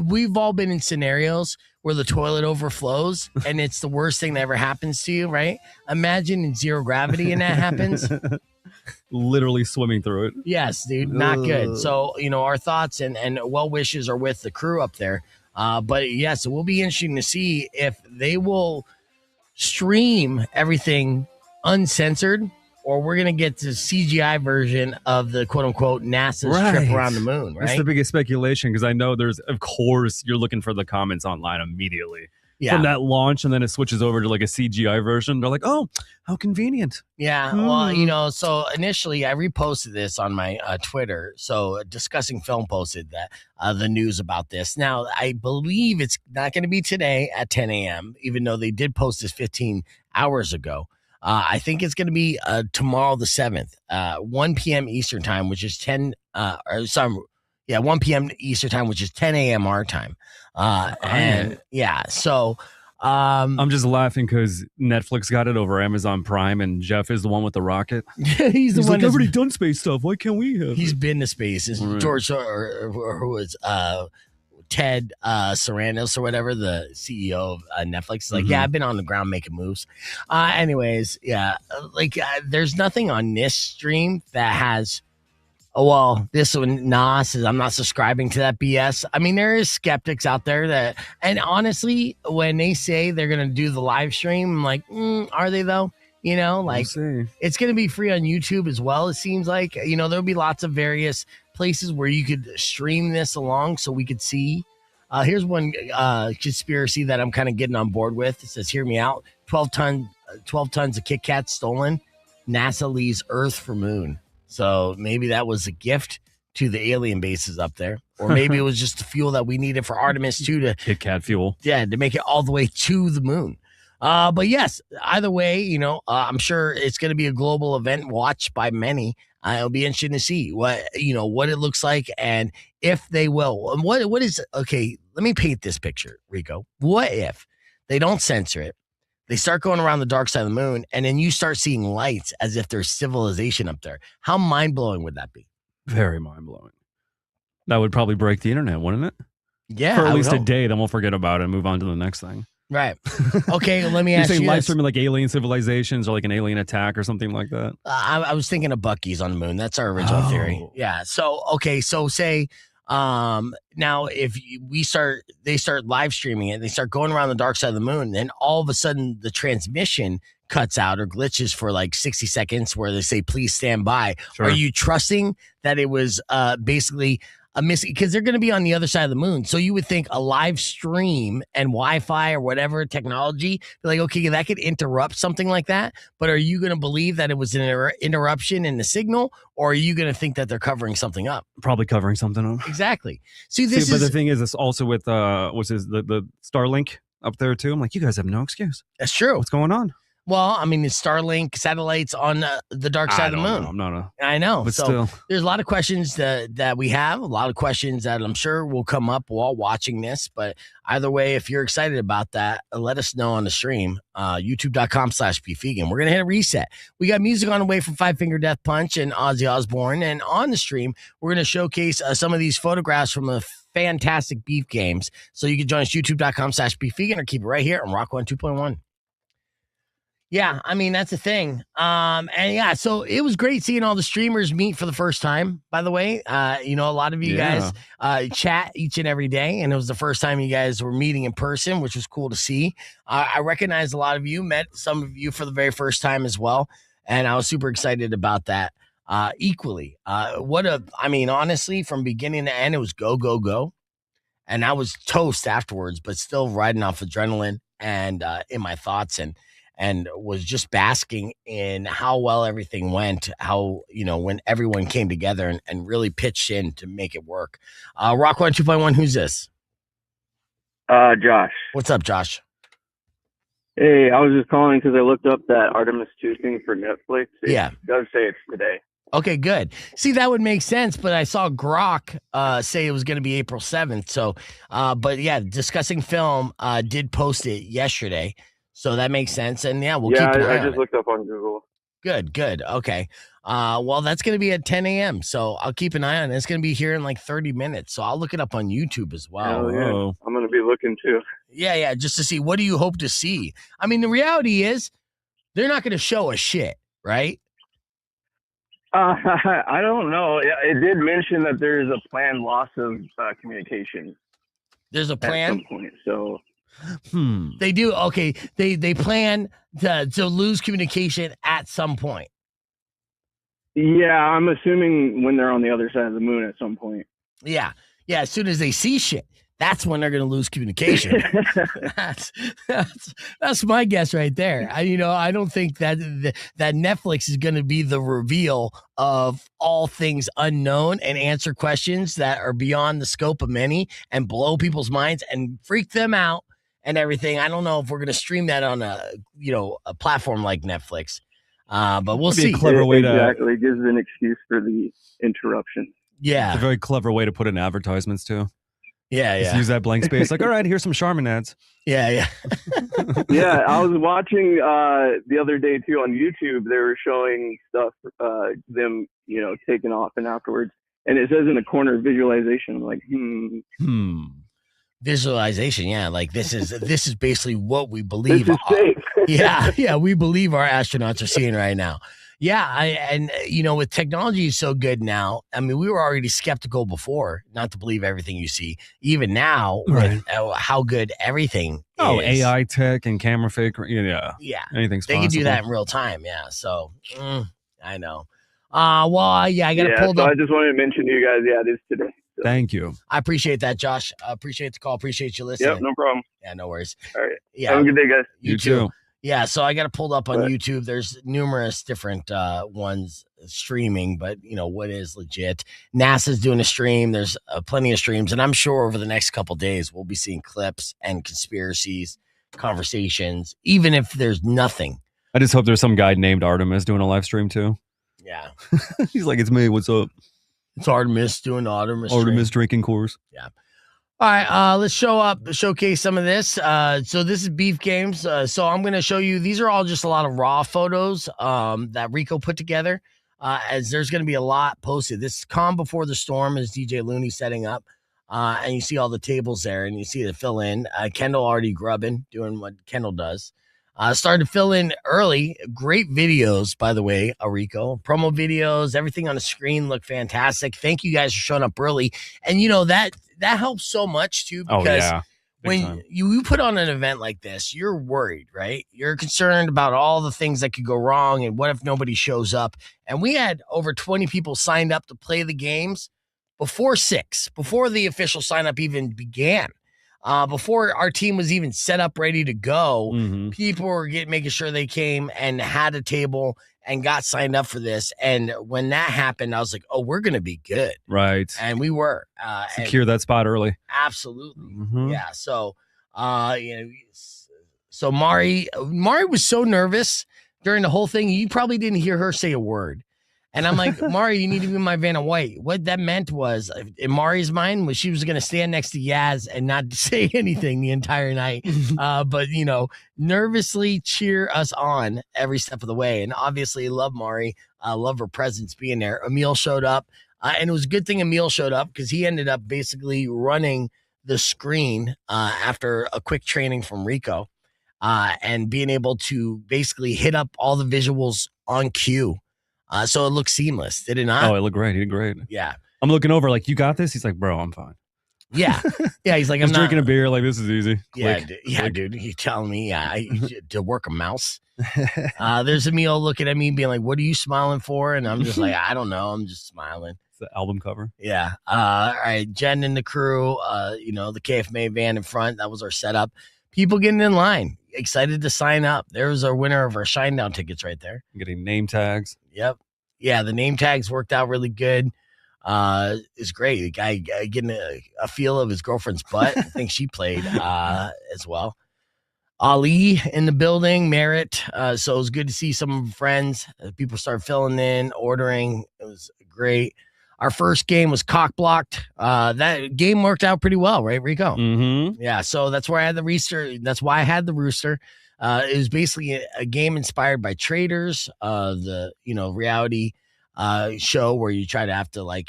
we've all been in scenarios where the toilet overflows and it's the worst thing that ever happens to you, right? Imagine in zero gravity and that happens. Literally swimming through it. Yes, dude, not good. So, our thoughts and well wishes are with the crew up there. But yes, it will be interesting to see if they will stream everything uncensored, or we're going to get the CGI version of the quote-unquote NASA's trip around the moon, right? That's the biggest speculation, because I know of course, you're looking for the comments online immediately. Yeah. From that launch, and then it switches over to like a CGI version. They're like, oh, how convenient. Yeah, well, so initially I reposted this on my Twitter. So Discussing Film posted that the news about this. Now, I believe it's not going to be today at 10 a.m., even though they did post this 15 hours ago. I think it's going to be tomorrow the 7th, 1 p.m. Eastern time, which is 1 p.m. Eastern time, which is 10 a.m. our time. So I'm just laughing because Netflix got it over Amazon Prime, and Jeff is the one with the rocket. he's the one like, I've already done space stuff. Why can't we have He's it? been to space. Right. George, or who was Ted Sarandos or whatever, the CEO of Netflix, is like, yeah, I've been on the ground making moves. Anyways, yeah, there's nothing on this stream that has. Oh, well, this one, Nas says, I'm not subscribing to that BS. I mean, there is skeptics out there and honestly, when they say they're going to do the live stream, I'm like, are they though? You know, like it's going to be free on YouTube as well. It seems like, you know, there'll be lots of various places where you could stream this along so we could see. Here's one conspiracy that I'm kind of getting on board with. It says, hear me out. 12 tons of Kit Kats stolen. NASA leaves Earth for moon. So maybe that was a gift to the alien bases up there. Or maybe it was just the fuel that we needed for Artemis 2 to Kit Kat fuel. Yeah, to make it all the way to the moon. But yes, either way, you know, I'm sure it's going to be a global event watched by many. It'll be interesting to see what it looks like and if they will. And what is okay? Let me paint this picture, Rico. What if they don't censor it? They start going around the dark side of the moon, and then you start seeing lights as if there's civilization up there. How mind blowing would that be? Very mind blowing. That would probably break the internet, wouldn't it? Yeah, for at least a day. Then we'll forget about it and move on to the next thing. Right. Okay, let me ask you live this. streaming like alien civilizations or like an alien attack or something like that? I was thinking of Bucky's on the moon. That's our original theory. Yeah. So, okay. So say now if they start live streaming it, they start going around the dark side of the moon, and all of a sudden the transmission cuts out or glitches for like 60 seconds where they say, please stand by. Sure. Are you trusting that it was basically a missing, because they're going to be on the other side of the moon. So you would think a live stream and Wi-Fi or whatever technology, like, okay, that could interrupt something like that. But are you going to believe that it was an interruption in the signal, or are you going to think that they're covering something up? Probably covering something up. Exactly. But the thing is, it's also with the Starlink up there too. I'm like, you guys have no excuse. That's true. What's going on? Well, I mean, it's Starlink satellites on the dark side of the moon. I know. But so still, there's a lot of questions that we have, a lot of questions that I'm sure will come up while watching this. But either way, if you're excited about that, let us know on the stream, youtube.com/BeefVegan. We're going to hit a reset. We got music on the way from Five Finger Death Punch and Ozzy Osbourne. And on the stream, we're going to showcase some of these photographs from the fantastic beef games. So you can join us, youtube.com/BeefVegan, or keep it right here on Rock 102.1. Yeah, I mean, that's the thing. And yeah, so it was great seeing all the streamers meet for the first time, by the way. A lot of you guys chat each and every day, and it was the first time you guys were meeting in person, which was cool to see. I recognized a lot of you, met some of you for the very first time as well, and I was super excited about that equally. Honestly, from beginning to end, it was go, go, go. And I was toast afterwards, but still riding off adrenaline and in my thoughts and was just basking in how well everything went, how, when everyone came together and really pitched in to make it work. Rock 102.1, who's this? Josh. What's up, Josh? Hey, I was just calling because I looked up that Artemis 2 thing for Netflix. It does say it's today. Okay, good. See, that would make sense, but I saw Grok say it was going to be April 7th. So, but yeah, Discussing Film did post it yesterday. So that makes sense. And yeah, we'll keep an eye on it. I just looked up on Google. Good. Okay. Well, that's going to be at 10 a.m. So I'll keep an eye on it. It's going to be here in like 30 minutes. So I'll look it up on YouTube as well. Oh, yeah. I'm going to be looking too. Yeah. Just to see, what do you hope to see? I mean, the reality is they're not going to show us shit, right? I don't know. It did mention that there is a planned loss of communication. There's a plan? At some point, so... They do. Okay. They plan to lose communication at some point. Yeah, I'm assuming when they're on the other side of the moon at some point. Yeah. As soon as they see shit, that's when they're going to lose communication. that's my guess right there. I don't think that Netflix is going to be the reveal of all things unknown and answer questions that are beyond the scope of many and blow people's minds and freak them out. And everything. I don't know if we're going to stream that on a platform like Netflix, but we'll see. A clever way exactly gives an excuse for the interruption. Yeah, it's a very clever way to put in advertisements too. Yeah. Just use that blank space. Like, all right, here's some Charmin ads. Yeah. Yeah, I was watching the other day too on YouTube. They were showing stuff, them taking off and afterwards, and it says in the corner visualization. I'm like, Visualization, yeah, like this is basically what we believe. This is safe. Yeah, we believe our astronauts are seeing right now. Yeah, and with technology is so good now. I mean, we were already skeptical before, not to believe everything you see. Even now, with how good everything is. AI tech and camera fake. Yeah, anything's they possible. can do that in real time. Yeah, so I know. I got it pulled up. I just wanted to mention to you guys. Yeah, it is today. So. Thank you. I appreciate that, Josh. I appreciate the call. Appreciate you listening. Yep, no problem. Yeah, no worries. All right. Yeah, have a good day, guys. You too. Yeah, so I got it pulled up on YouTube. There's numerous different ones streaming, but what is legit? NASA's doing a stream. There's plenty of streams, and I'm sure over the next couple days we'll be seeing clips and conspiracies, conversations, even if there's nothing. I just hope there's some guy named Artemis doing a live stream too. Yeah, he's like, it's me. What's up? It's Artemis doing Artemis drinking course. Yeah. All right, let's showcase some of this. So this is Beef Games. So I'm going to show you, these are all just a lot of raw photos that Rico put together, as there's going to be a lot posted. This calm before the storm is DJ Looney setting up, and you see all the tables there, and you see the fill in. Kendall already grubbing, doing what Kendall does. Started to fill in early. Great videos, by the way, Rico. Promo videos, everything on the screen looked fantastic. Thank you guys for showing up early. And that helps so much too, because when you put on an event like this, you're worried, right? You're concerned about all the things that could go wrong, and what if nobody shows up? And we had over 20 people signed up to play the games before the official sign up even began. Before our team was even set up, ready to go, people were making sure they came and had a table and got signed up for this. And when that happened, I was like, oh, we're going to be good. Right. And we were. Secure that spot early. Absolutely. Yeah. So, so Mari was so nervous during the whole thing. You probably didn't hear her say a word. And I'm like, Mari, you need to be my Vanna White. What that meant was, in Mari's mind, was she was going to stand next to Yas and not say anything the entire night. But, nervously cheer us on every step of the way. And obviously, love Mari. Love her presence being there. Emil showed up. And it was a good thing Emil showed up, because he ended up basically running the screen after a quick training from Rico, and being able to basically hit up all the visuals on cue. So it looked seamless, did it not? Oh, it looked great. He did great. Yeah. I'm looking over like, you got this? He's like, bro, I'm fine. Yeah. Yeah, he's like, I'm drinking a beer. Like, this is easy. Yeah, dude. He's telling me to work a mouse. There's Emil looking at me being like, what are you smiling for? And I'm just like, I don't know. I'm just smiling. It's the album cover. Yeah. All right. Jen and the crew, the KFMA van in front. That was our setup. People getting in line. Excited to sign up. There's our winner of our Shinedown tickets right there. Getting name tags. Yep. Yeah, the name tags worked out really good. It's great. The guy getting a feel of his girlfriend's butt. I think she played as well. Ali in the building, Merritt. So it was good to see some friends. People started filling in, ordering. It was great. Our first game was cock blocked. That game worked out pretty well, right, Rico? Mm-hmm. Yeah, so that's where I had the rooster. That's why I had the rooster. It was basically a game inspired by Traders, the reality show where you try to have to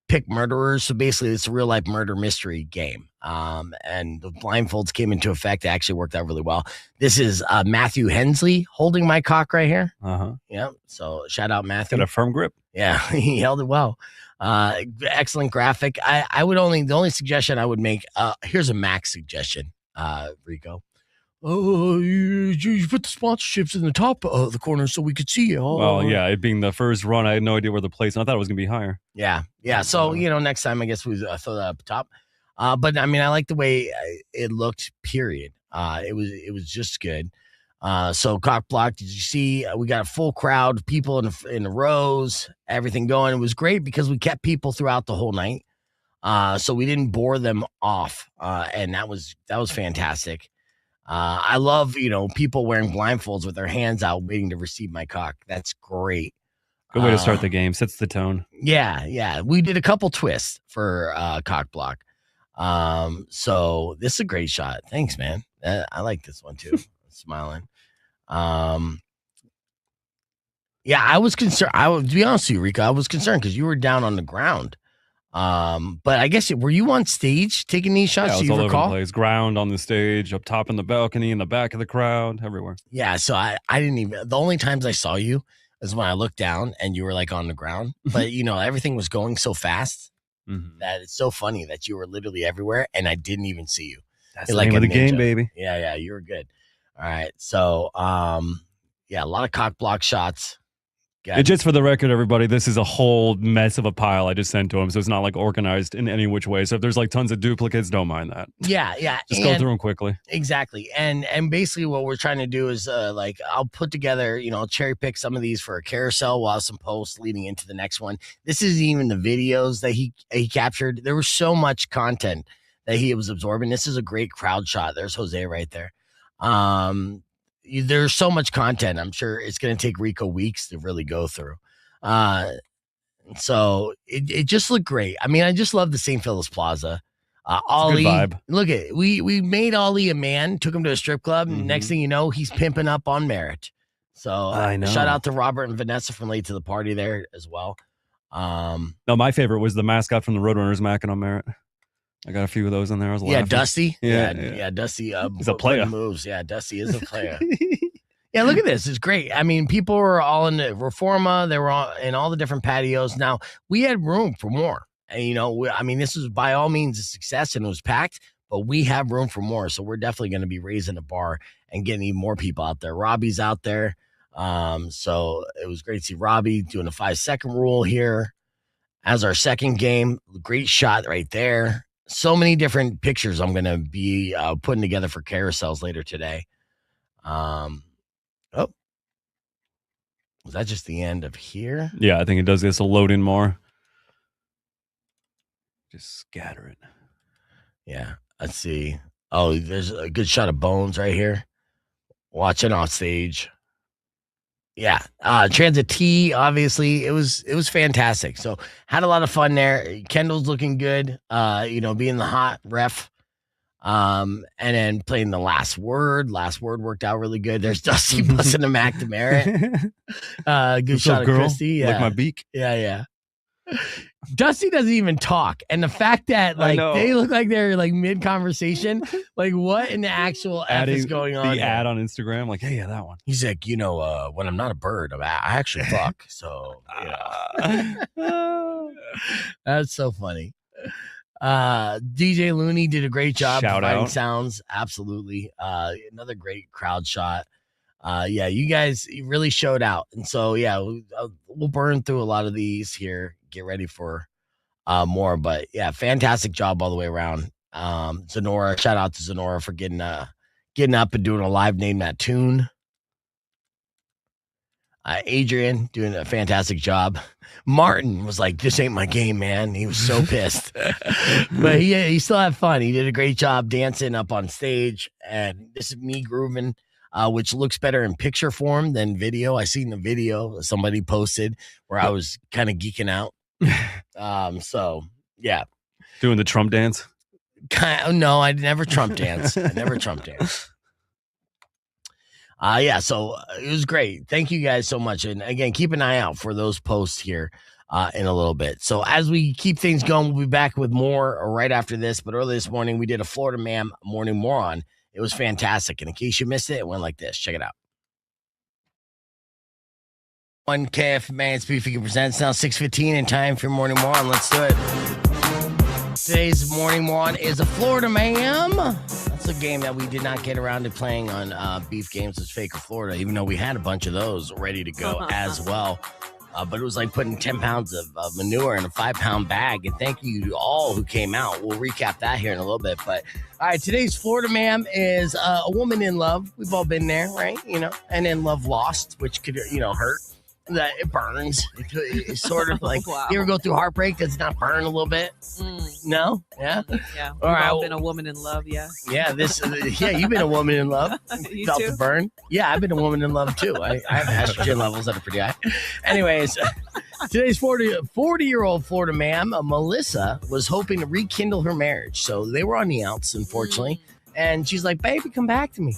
pick murderers. So basically, it's a real life murder mystery game. And the blindfolds came into effect. It actually worked out really well. This is Matthew Hensley holding my cock right here. Yeah. So shout out Matthew. Got a firm grip. Yeah, he held it well. Excellent graphic. The only suggestion I would make, here's a Max suggestion, Rico. Oh, you put the sponsorships in the top of the corner so we could see it. Oh. Well, yeah, it being the first run, I had no idea where the place. I thought it was going to be higher. Yeah. So, next time I guess we throw that up top. But I mean, I like the way it looked, period. It was just good. So cock block, did you see, we got a full crowd, people in the rows, everything going. It was great because we kept people throughout the whole night. So we didn't bore them off. And that was fantastic. I love, people wearing blindfolds with their hands out waiting to receive my cock. That's great. Good way to start the game. Sets the tone. Yeah. We did a couple twists for cock block. So this is a great shot. Thanks, man. I like this one too. Smiling. Yeah, I was concerned. To be honest with you, Rico, I was concerned because you were down on the ground. But I guess were you on stage taking these shots? Yeah, do you all recall? over the place. Ground on the stage, up top in the balcony, in the back of the crowd, everywhere. Yeah, so I didn't even. The only times I saw you is when I looked down and you were like on the ground. But, everything was going so fast that it's so funny that you were literally everywhere and I didn't even see you. That's the name of the game, baby. Yeah, you were good. All right. So, a lot of cock block shots. And just for the record, everybody, this is a whole mess of a pile I just sent to him, so it's not like organized in any which way. So if there's like tons of duplicates, don't mind that. Yeah. Just go through them quickly. Exactly. And basically what we're trying to do is I'll put together, cherry pick some of these for a carousel. We'll have some posts leading into the next one. This isn't even the videos that he captured. There was so much content that he was absorbing. This is a great crowd shot. There's Jose right there. There's so much content. I'm sure it's going to take Rico weeks to really go through. So it just looked great. I mean, I just love the St. Philip's Plaza. Ollie, vibe. Look at it. We made Ollie a man, took him to a strip club. And next thing you know, he's pimping up on Merritt. So I know. Shout out to Robert and Vanessa from Late to the Party there as well. No, my favorite was the mascot from the Roadrunners macking on Merritt. I got a few of those in there. I was laughing. Dusty. Yeah, Dusty. He's a player. Moves. Yeah, Dusty is a player. Yeah, look at this. It's great. I mean, people were all in the Reforma. They were all in all the different patios. Now, we had room for more. And, this was by all means a success and it was packed, but we have room for more. So we're definitely going to be raising the bar and getting even more people out there. Robbie's out there. So it was great to see Robbie doing a 5-second rule here as our second game. Great shot right there. So many different pictures I'm going to be putting together for carousels later today. Was that just the end of here? Yeah, I think it does this a load in more. Just scatter it. Yeah, let's see. Oh, there's a good shot of Bones right here. Watching off stage. Yeah, Transit T, obviously, it was fantastic. So had a lot of fun there. Kendall's looking good, being the hot ref. And then playing the last word. Last word worked out really good. There's Dusty busting a Mac to Merritt. Good shot of Christy. Yeah. Like my beak. Yeah. Dusty doesn't even talk. And the fact that they look like they're like mid-conversation, like what in the actual F is going on? The ad on Instagram, like, hey, yeah, that one. He's like, when I'm not a bird, I actually fuck. So that's so funny. DJ Looney did a great job providing sounds. Absolutely. Another great crowd shot. You guys really showed out. And so, we'll burn through a lot of these here. Get ready for more. But, fantastic job all the way around. Zenora, shout out to Zenora for getting up and doing a live Name That Tune. Adrian doing a fantastic job. Martin was like, this ain't my game, man. He was so pissed. But he still had fun. He did a great job dancing up on stage. And this is me grooving, which looks better in picture form than video. I seen the video somebody posted where I was kind of geeking out. Doing the Trump dance? No, I never Trump dance. So it was great. Thank you guys so much. And again, keep an eye out for those posts here in a little bit. So as we keep things going, we'll be back with more right after this. But early this morning, we did a Florida Man Morning Moron. It was fantastic. And in case you missed it, it went like this. Check it out. 1KF Man's Beefy Presents now 6:15 and time for Morning Moron. Let's do it. Today's Morning Moron is a Florida Man. That's a game that we did not get around to playing on Beef Games with Fake or Florida, even though we had a bunch of those ready to go as well. But it was like putting 10 pounds of manure in a 5-pound bag. And thank you to all who came out. We'll recap that here in a little bit. But all right, today's Florida Man is a woman in love. We've all been there, right? And then love lost, which could, hurt. That it burns. It's sort of like wow. You ever go through heartbreak? Does it not burn a little bit? No? Yeah? Yeah. All right. I've been a woman in love, yeah. Yeah, you've been a woman in love. You Felt too? the burn. Yeah, I've been a woman in love too. I have estrogen levels that are pretty high. Anyways, today's 40-year-old Florida man, Melissa, was hoping to rekindle her marriage. So they were on the outs, unfortunately. And she's like, baby, come back to me.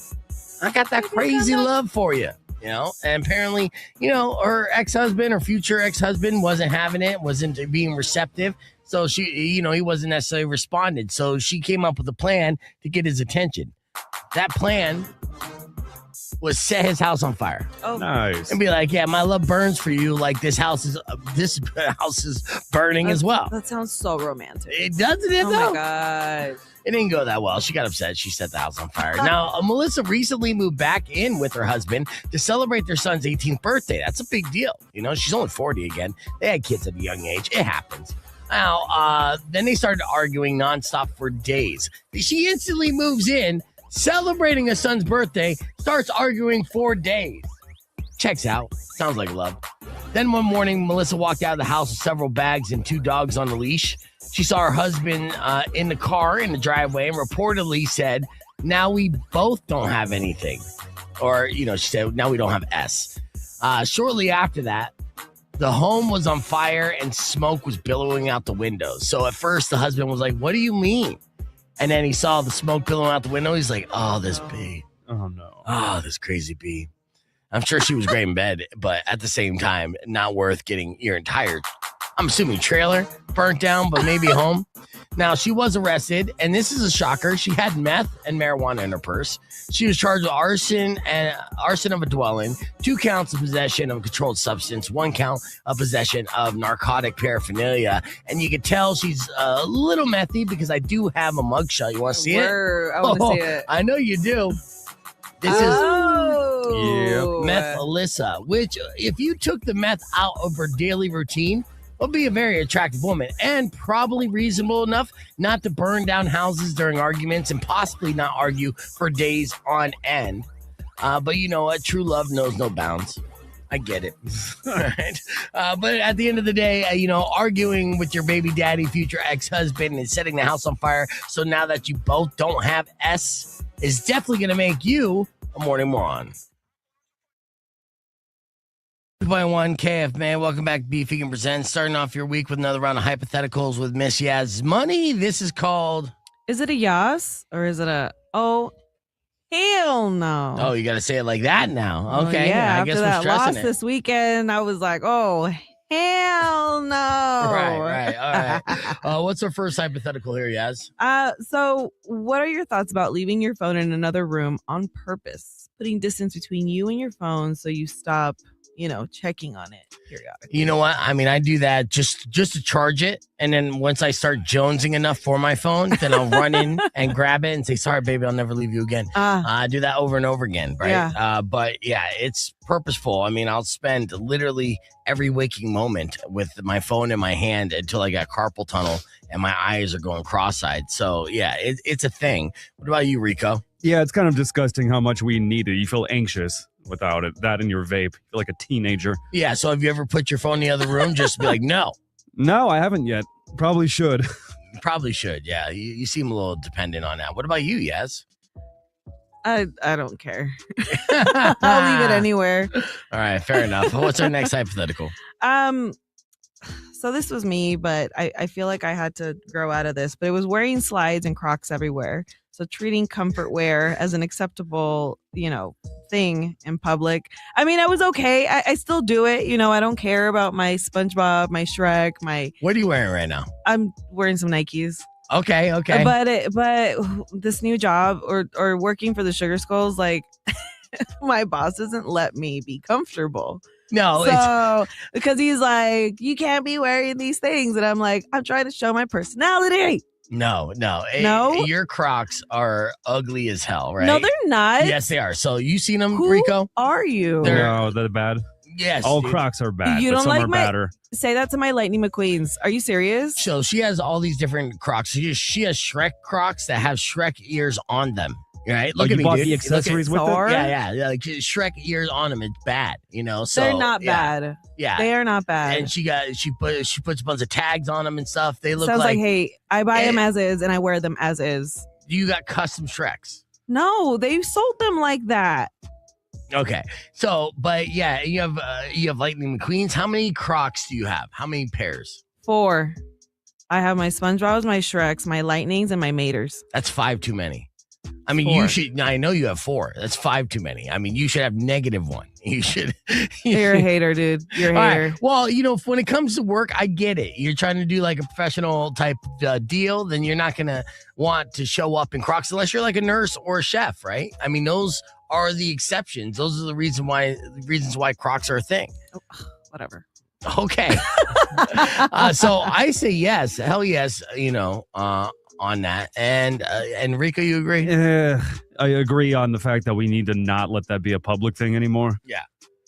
I got that crazy love for you. And apparently, her ex-husband or future ex-husband wasn't having it, wasn't being receptive. So she, he wasn't necessarily responded. So she came up with a plan to get his attention. That plan was set his house on fire. Oh, Nice. And be like, yeah, my love burns for you. Like this house is burning as well. That sounds so romantic. It doesn't it Oh though? my god. It didn't go that well. She got upset. She set the house on fire. Now, Melissa recently moved back in with her husband to celebrate their son's 18th birthday. That's a big deal. You know, she's only 40 again. They had kids at a young age. It happens. Now, then they started arguing nonstop for days. She instantly moves in, celebrating her son's birthday, starts arguing for days. Checks out. Sounds like love. Then one morning, Melissa walked out of the house with several bags and 2 dogs on the leash. She saw her husband in the car in the driveway and reportedly said, now we both don't have anything. Or, you know, she said, now we don't have S. Shortly after that, the home was on fire and smoke was billowing out the windows. So at first, the husband was like, what do you mean? And then he saw the smoke billowing out the window. He's like, oh, this bee. Oh, no. Oh, this crazy bee. I'm sure she was great in bed, but at the same time, not worth getting your entire, I'm assuming, trailer burnt down, but maybe home. Now, she was arrested, and this is a shocker. She had meth and marijuana in her purse. She was charged with arson of a dwelling, 2 counts of possession of a controlled substance, 1 count of possession of narcotic paraphernalia. And you can tell she's a little methy because I do have a mugshot. You want to see it? I want to see it. I know you do. This is Meth Alyssa, which if you took the meth out of her daily routine, would be a very attractive woman and probably reasonable enough not to burn down houses during arguments and possibly not argue for days on end. But you know what? True love knows no bounds. I get it. All right. But at the end of the day, you know, arguing with your baby daddy, future ex-husband, and setting the house on fire. So now that you both don't have S is definitely going to make you a morning moron. 2.1 KF, man. Welcome back to Beefing Presents. Starting off your week with another round of hypotheticals with Miss Yas Money. This is called... Is it a Yas or is it a... Oh, hell no. Oh, you got to say it like that now. Okay. Yeah, I guess after we're that stressing loss it. this weekend, I was like, oh, hell no. Right. All right. What's our first hypothetical here, Yas? So what are your thoughts about leaving your phone in another room on purpose? Putting distance between you and your phone so you stop, you know, checking on it periodically. You know what? I mean, I do that just to charge it. And then once I start jonesing enough for my phone, then I'll run in and grab it and say, sorry, baby, I'll never leave you again. I do that over and over again, right? Yeah. But yeah, it's purposeful. I mean, I'll spend literally every waking moment with my phone in my hand until I got carpal tunnel and my eyes are going cross-eyed. So yeah, it's a thing. What about you, Rico? Yeah, it's kind of disgusting how much we need it. You feel anxious without it. That in your vape. You feel like a teenager. Yeah, so have you ever put your phone in the other room? Just be like, no. No, I haven't yet. Probably should. You probably should, yeah. You seem a little dependent on that. What about you, Yes? I don't care. I'll leave it anywhere. All right, fair enough. What's our next hypothetical? So this was me, but I feel like I had to grow out of this. But it was wearing slides and Crocs everywhere. So treating comfort wear as an acceptable, you know, thing in public. I mean, I was okay. I still do it. You know, I don't care about my SpongeBob, my Shrek, my... What are you wearing right now? I'm wearing some Nikes. Okay. But this new job or working for the Sugar Skulls, like my boss doesn't let me be comfortable. No, so because he's like, you can't be wearing these things, and I'm like, I'm trying to show my personality. No. Your Crocs are ugly as hell, right? No, they're not. Yes, they are. So you seen them, Who Rico? Are you? No, they're bad. Yes. All dude. Crocs are bad. You but don't some like are my- badder. Say that to my Lightning McQueens. Are you serious? So she has all these different Crocs. She has Shrek Crocs that have Shrek ears on them. Right? Look at you me, bought dude. the accessories with Thor? it? Yeah. Like Shrek ears on them. It's bad, you know. So They're not yeah. bad. Yeah. They are not bad. And she puts a bunch of tags on them and stuff. They look Sounds like, like hey, I buy them as is and I wear them as is. you got custom Shreks. No, they sold them like that. Okay. So, but yeah, you have Lightning McQueens. How many Crocs do you have? How many pairs? 4. I have my SpongeBob's, my Shreks, my Lightnings, and my Maters. That's 5 too many. I mean, 4. you should. I know you have 4. That's 5 too many. I mean, you should have -1. You should. You're a hater, dude. You're a All hater. right. Well, when it comes to work, I get it. You're trying to do like a professional type deal, then you're not going to want to show up in Crocs unless you're like a nurse or a chef, right? I mean, those are the exceptions. Those are the reasons why Crocs are a thing. Oh, whatever. Okay. So I say yes. Hell yes, on that. And Rico, you agree? I agree on the fact that we need to not let that be a public thing anymore. Yeah.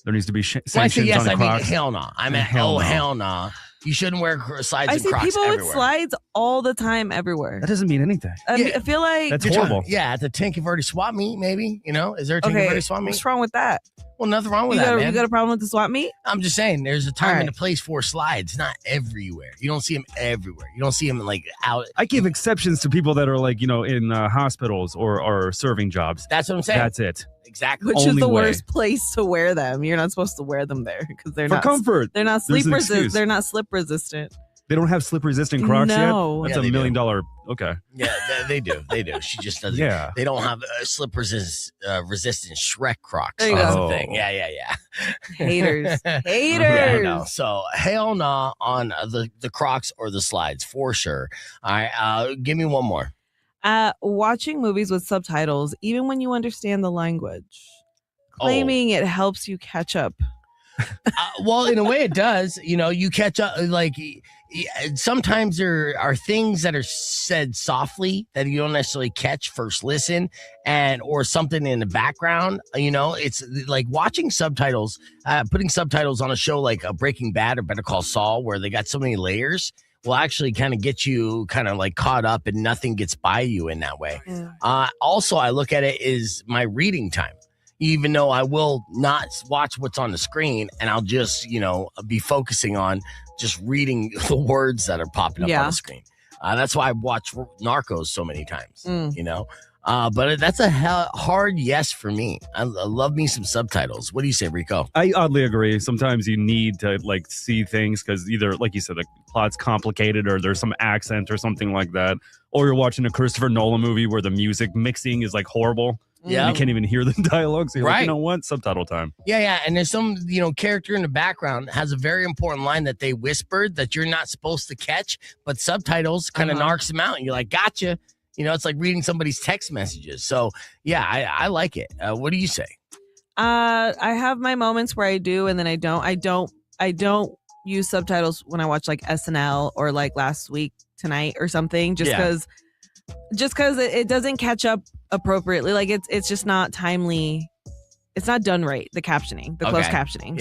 There needs to be When I say sanctions yes, on I mean Crocs. hell no. I mean, hell no. You shouldn't wear slides I and see Crocs people everywhere. with slides all the time everywhere. That doesn't mean anything. I feel like That's horrible. Yeah, at the Tinkerverdi swap meet, maybe. Is there a Tinkerverdi swap meet? what's wrong with that? Well, nothing wrong with You that, got, man. you got a problem with the swap meet? I'm just saying, there's a time All and a right. place for slides, not everywhere. You don't see them everywhere. You don't see them like out. I give exceptions to people that are like, in hospitals or serving jobs. That's what I'm saying. That's it. Exactly. Which is Only the way. worst place to wear them. You're not supposed to wear them there because they're For not comfort. They're not There's sleep an resistant. excuse. They're not slip resistant. They don't have slip resistant Crocs No. yet? Yeah, That's they $1 do. million. Okay. Yeah, they do. They do. She just doesn't. Yeah. They don't have slip resistant Shrek Crocs. There you That's go. the thing. Yeah. Haters. Yeah, Haters. no. So hell no on the Crocs or the slides for sure. All right. Give me one more. Watching movies with subtitles, even when you understand the language, Oh. claiming it helps you catch up. Well, in a way, it does. You catch up. Sometimes there are things that are said softly that you don't necessarily catch first listen, or something in the background. It's like watching subtitles, putting subtitles on a show like Breaking Bad or Better Call Saul, where they got so many layers. Will actually kind of get you kind of like caught up, and nothing gets by you in that way. Yeah. Also, I look at it as my reading time. Even though I will not watch what's on the screen, and I'll just, be focusing on just reading the words that are popping up on the screen. That's why I watch Narcos so many times, but that's a hard yes for me. I love me some subtitles. What do you say, Rico? I oddly agree. Sometimes you need to see things because either, like you said, the plot's complicated or there's some accent or something like that. Or you're watching a Christopher Nolan movie where the music mixing is like horrible. Yeah. You can't even hear the dialogue. So you're like, Right. you know what? Subtitle time. Yeah. And there's some, character in the background has a very important line that they whispered that you're not supposed to catch, but subtitles kind of narcs them out. And you're like, gotcha. It's like reading somebody's text messages. So yeah, I like it. What do you say? I have my moments where I do, and then I don't. I don't use subtitles when I watch like SNL or like Last Week Tonight or something, just because it doesn't catch up appropriately. Like it's just not timely. It's not done right. The captioning, the closed captioning.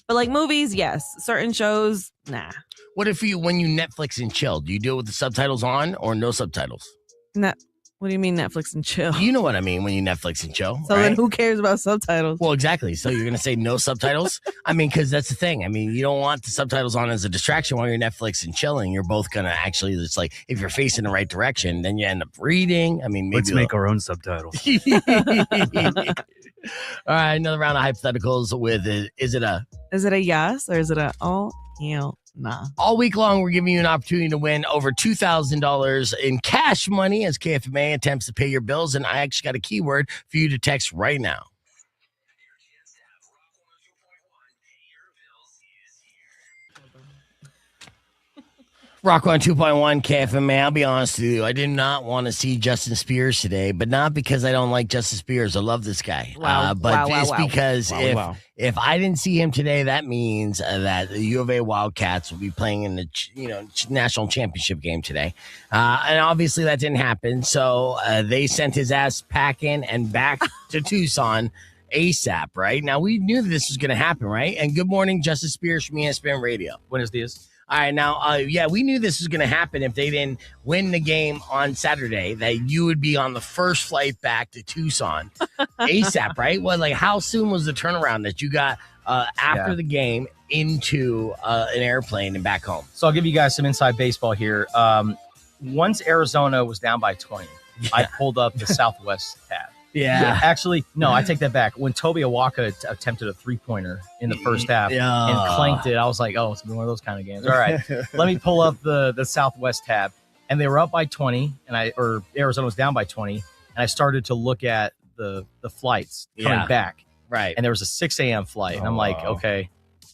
But like movies, yes. Certain shows, nah. What if when you Netflix and chill, do you do it with the subtitles on or no subtitles? What do you mean Netflix and chill? You know what I mean when you Netflix and chill. So right? then who cares about subtitles? Well, exactly. So you're going to say no subtitles? I mean, because that's the thing. I mean, you don't want the subtitles on as a distraction while you're Netflix and chilling. You're both going to actually, it's like, if you're facing the right direction, then you end up reading. I mean, maybe Let's make our own subtitles. All right, another round of hypotheticals with is it a yes or is it a oh hell nah? All week long, we're giving you an opportunity to win over $2,000 in cash money as KFMA attempts to pay your bills. And I actually got a keyword for you to text right now. Rock 2.1 KFMA. I'll be honest with you. I did not want to see Justin Spears today, but not because I don't like Justin Spears. I love this guy. Wow. But Wow, it's wow. because if I didn't see him today, that means that the U of A Wildcats will be playing in the national championship game today. And obviously that didn't happen. So they sent his ass packing and back to Tucson ASAP, right? Now, we knew that this was going to happen, right? And good morning, Justin Spears from ESPN Radio. Buenos dias. All right, now, we knew this was going to happen if they didn't win the game on Saturday, that you would be on the first flight back to Tucson ASAP, right? Well, like, how soon was the turnaround that you got after the game into an airplane and back home? So I'll give you guys some inside baseball here. Once Arizona was down by 20, I pulled up the Southwest tab. Yeah. Actually, no, I take that back. When Toby Awaka attempted a three-pointer in the first half and clanked it, I was like, oh, it's been one of those kind of games. All right, let me pull up the Southwest tab. And they were up by 20, or Arizona was down by 20. and I started to look at the flights coming back. Right. And there was a 6 a.m. flight. And I'm like, okay,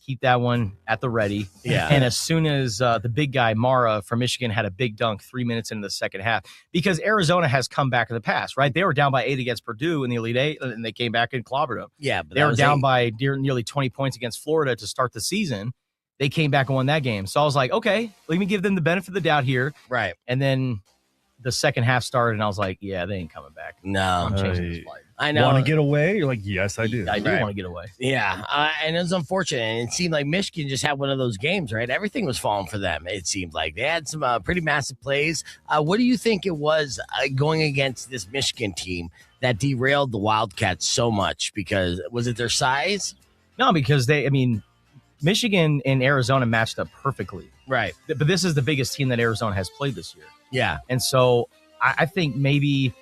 keep that one at the ready. Yeah. And as soon as the big guy, Mara from Michigan, had a big dunk 3 minutes into the second half, because Arizona has come back in the past, right? They were down by 8 against Purdue in the Elite Eight, and they came back and clobbered them. Yeah. But they were down by nearly 20 points against Florida to start the season. They came back and won that game. So I was like, okay, let me give them the benefit of the doubt here. Right. And then the second half started, and I was like, yeah, they ain't coming back. No. I'm changing this flight. I know. Want to get away? You're like, yes, I do. I do want to get away. Yeah, and it was unfortunate. And it seemed like Michigan just had one of those games, right? Everything was falling for them. It seemed like they had some pretty massive plays. What do you think it was going against this Michigan team that derailed the Wildcats so much? Because was it their size? No, because Michigan and Arizona matched up perfectly. Right. But this is the biggest team that Arizona has played this year. Yeah. And so I think maybe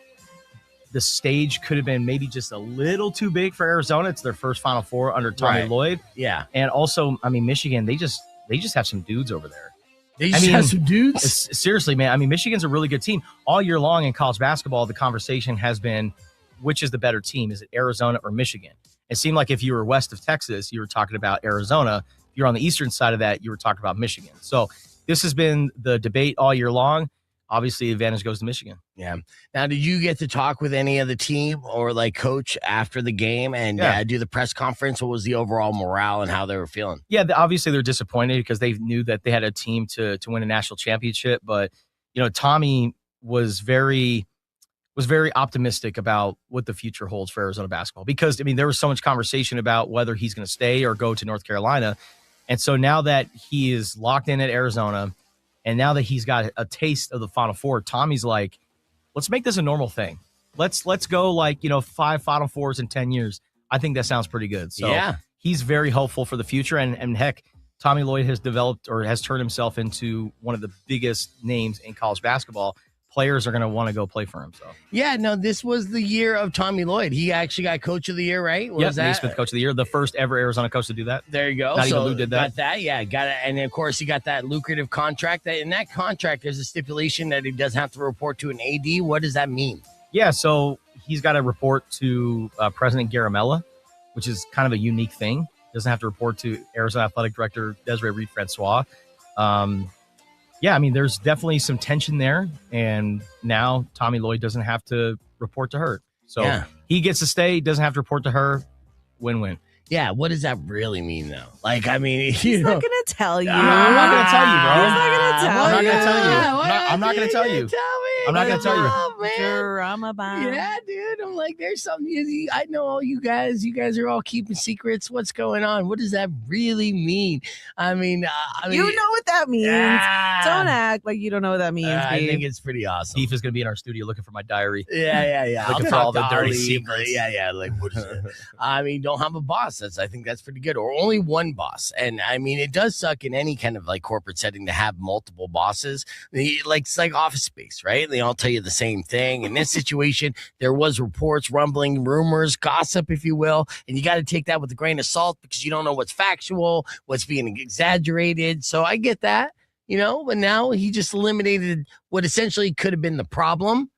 the stage could have been maybe just a little too big for Arizona. It's their first Final Four under Tommy Lloyd. Yeah. And also, I mean, Michigan, they just have some dudes over there. They just have some dudes? Seriously, man. I mean, Michigan's a really good team. All year long in college basketball, the conversation has been, which is the better team? Is it Arizona or Michigan? It seemed like if you were west of Texas, you were talking about Arizona. If you're on the eastern side of that, you were talking about Michigan. So this has been the debate all year long. Obviously, the advantage goes to Michigan. Yeah. Now, did you get to talk with any of the team or like coach after the game and do the press conference? What was the overall morale and how they were feeling? Yeah, obviously they're disappointed because they knew that they had a team to win a national championship. But, you know, Tommy was very optimistic about what the future holds for Arizona basketball because, I mean, there was so much conversation about whether he's going to stay or go to North Carolina. And so now that he is locked in at Arizona, and now that he's got a taste of the Final Four, Tommy's like, let's make this a normal thing. Let's go 5 Final Fours in 10 years. I think that sounds pretty good. So he's very hopeful for the future. And heck, Tommy Lloyd has developed or has turned himself into one of the biggest names in college basketball. Players are going to want to go play for him. So this was the year of Tommy Lloyd. He actually got Coach of the Year, right? Yeah, Naismith Coach of the Year, the first ever Arizona coach to do that. There you go. So Lou did that. Got that, got it. And of course, he got that lucrative contract. In that contract, there's a stipulation that he doesn't have to report to an AD. What does that mean? Yeah, so he's got to report to President Garamella, which is kind of a unique thing. Doesn't have to report to Arizona Athletic Director Desiree Reed-Francois. Yeah, I mean, there's definitely some tension there. And now Tommy Lloyd doesn't have to report to her. So he gets to stay, doesn't have to report to her. Win-win. Yeah, what does that really mean, though? Like, I mean, he's not going to tell you. I'm not going to tell you, bro. He's not going to tell you. I'm not going to tell you. I'm not going to tell you. I'm not going to tell you. Drama bomb. Yeah, dude. I'm like, there's something. I know all you guys. You guys are all keeping secrets. What's going on? What does that really mean? I mean, you know what that means. Don't act like you don't know what that means. I think it's pretty awesome. Steve is going to be in our studio looking for my diary. Yeah. Looking for all the dirty secrets. Yeah. Like, what is it? I mean, don't have a boss. I think that's pretty good. Or only one boss. And I mean, it does suck in any kind of like corporate setting to have multiple bosses. It's like Office Space, right? They all tell you the same thing. In this situation, there was reports, rumbling, rumors, gossip, if you will. And you got to take that with a grain of salt because you don't know what's factual, what's being exaggerated. So I get that, but now he just eliminated what essentially could have been the problem.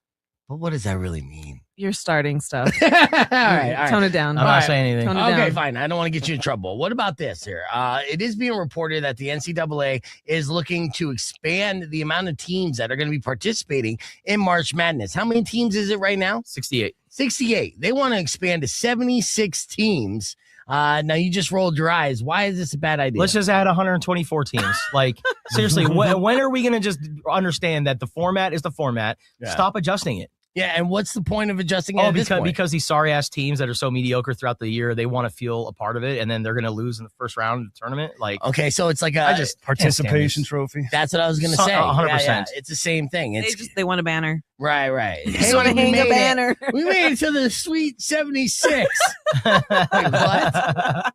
But what does that really mean? You're starting stuff. All right. Tone it down. I'm not saying anything. Okay, fine. I don't want to get you in trouble. What about this here? It is being reported that the NCAA is looking to expand the amount of teams that are going to be participating in March Madness. How many teams is it right now? 68. 68. They want to expand to 76 teams. Now you just rolled your eyes. Why is this a bad idea? Let's just add 124 teams. Like, seriously, when are we going to just understand that the format is the format? Yeah. Stop adjusting it. Yeah, and what's the point of adjusting it? Because these sorry-ass teams that are so mediocre throughout the year, they want to feel a part of it, and then they're going to lose in the first round of the tournament. Like, okay, so it's like a participation trophy. That's what I was going to say. 100%. Yeah, it's the same thing. They want a banner. Right. They just want to hang a banner. We made it to the Sweet 76. Wait, what?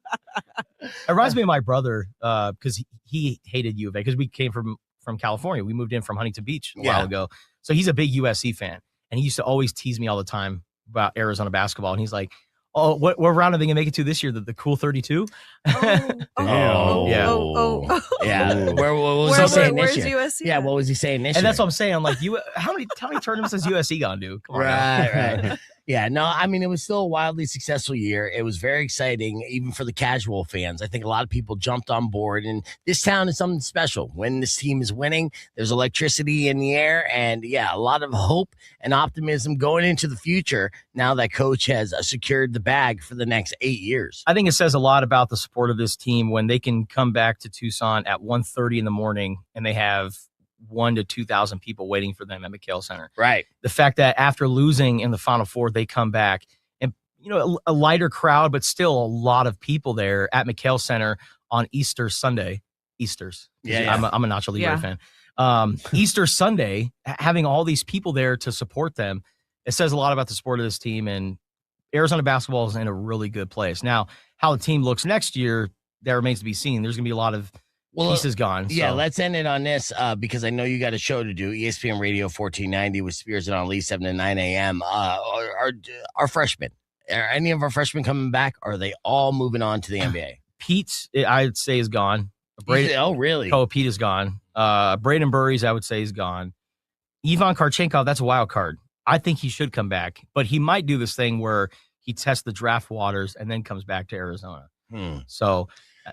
It reminds me of my brother because he hated U of A because we came from California. We moved in from Huntington Beach a while ago. So he's a big USC fan. And he used to always tease me all the time about Arizona basketball. And he's like, oh, what round are they going to make it to this year? The Cool 32? Yeah. Ooh. What was he saying where's this year? USC? Yeah, what was he saying this And year? that's what I'm saying. I'm like, how many tournaments has USC gonna do? Come on now. Right. Yeah, no, I mean, it was still a wildly successful year. It was very exciting, even for the casual fans. I think a lot of people jumped on board, and this town is something special. When this team is winning, there's electricity in the air, and yeah, a lot of hope and optimism going into the future now that coach has secured the bag for the next 8 years. I think it says a lot about the support of this team when they can come back to Tucson at 1:30 in the morning and they have 1,000 to 2,000 people waiting for them at McHale Center. Right. The fact that after losing in the Final Four, they come back and, a lighter crowd, but still a lot of people there at McHale Center on Easter Sunday. Easter's. Yeah. I'm a Nacho Libre fan. Easter Sunday, having all these people there to support them, it says a lot about the support of this team, and Arizona basketball is in a really good place. Now, how the team looks next year, that remains to be seen. There's going to be a lot of pieces gone. Yeah, so. let's end it on this because I know you got a show to do. ESPN Radio 1490 with Spears and Ali, 7 to 9 a.m. Our freshmen, are any of our freshmen coming back? Or are they all moving on to the NBA? Pete, I'd say, is gone. Oh, really? Oh, Pete is gone. Braden Burries, I would say, is gone. Ivan Karchenkov, that's a wild card. I think he should come back, but he might do this thing where he tests the draft waters and then comes back to Arizona. So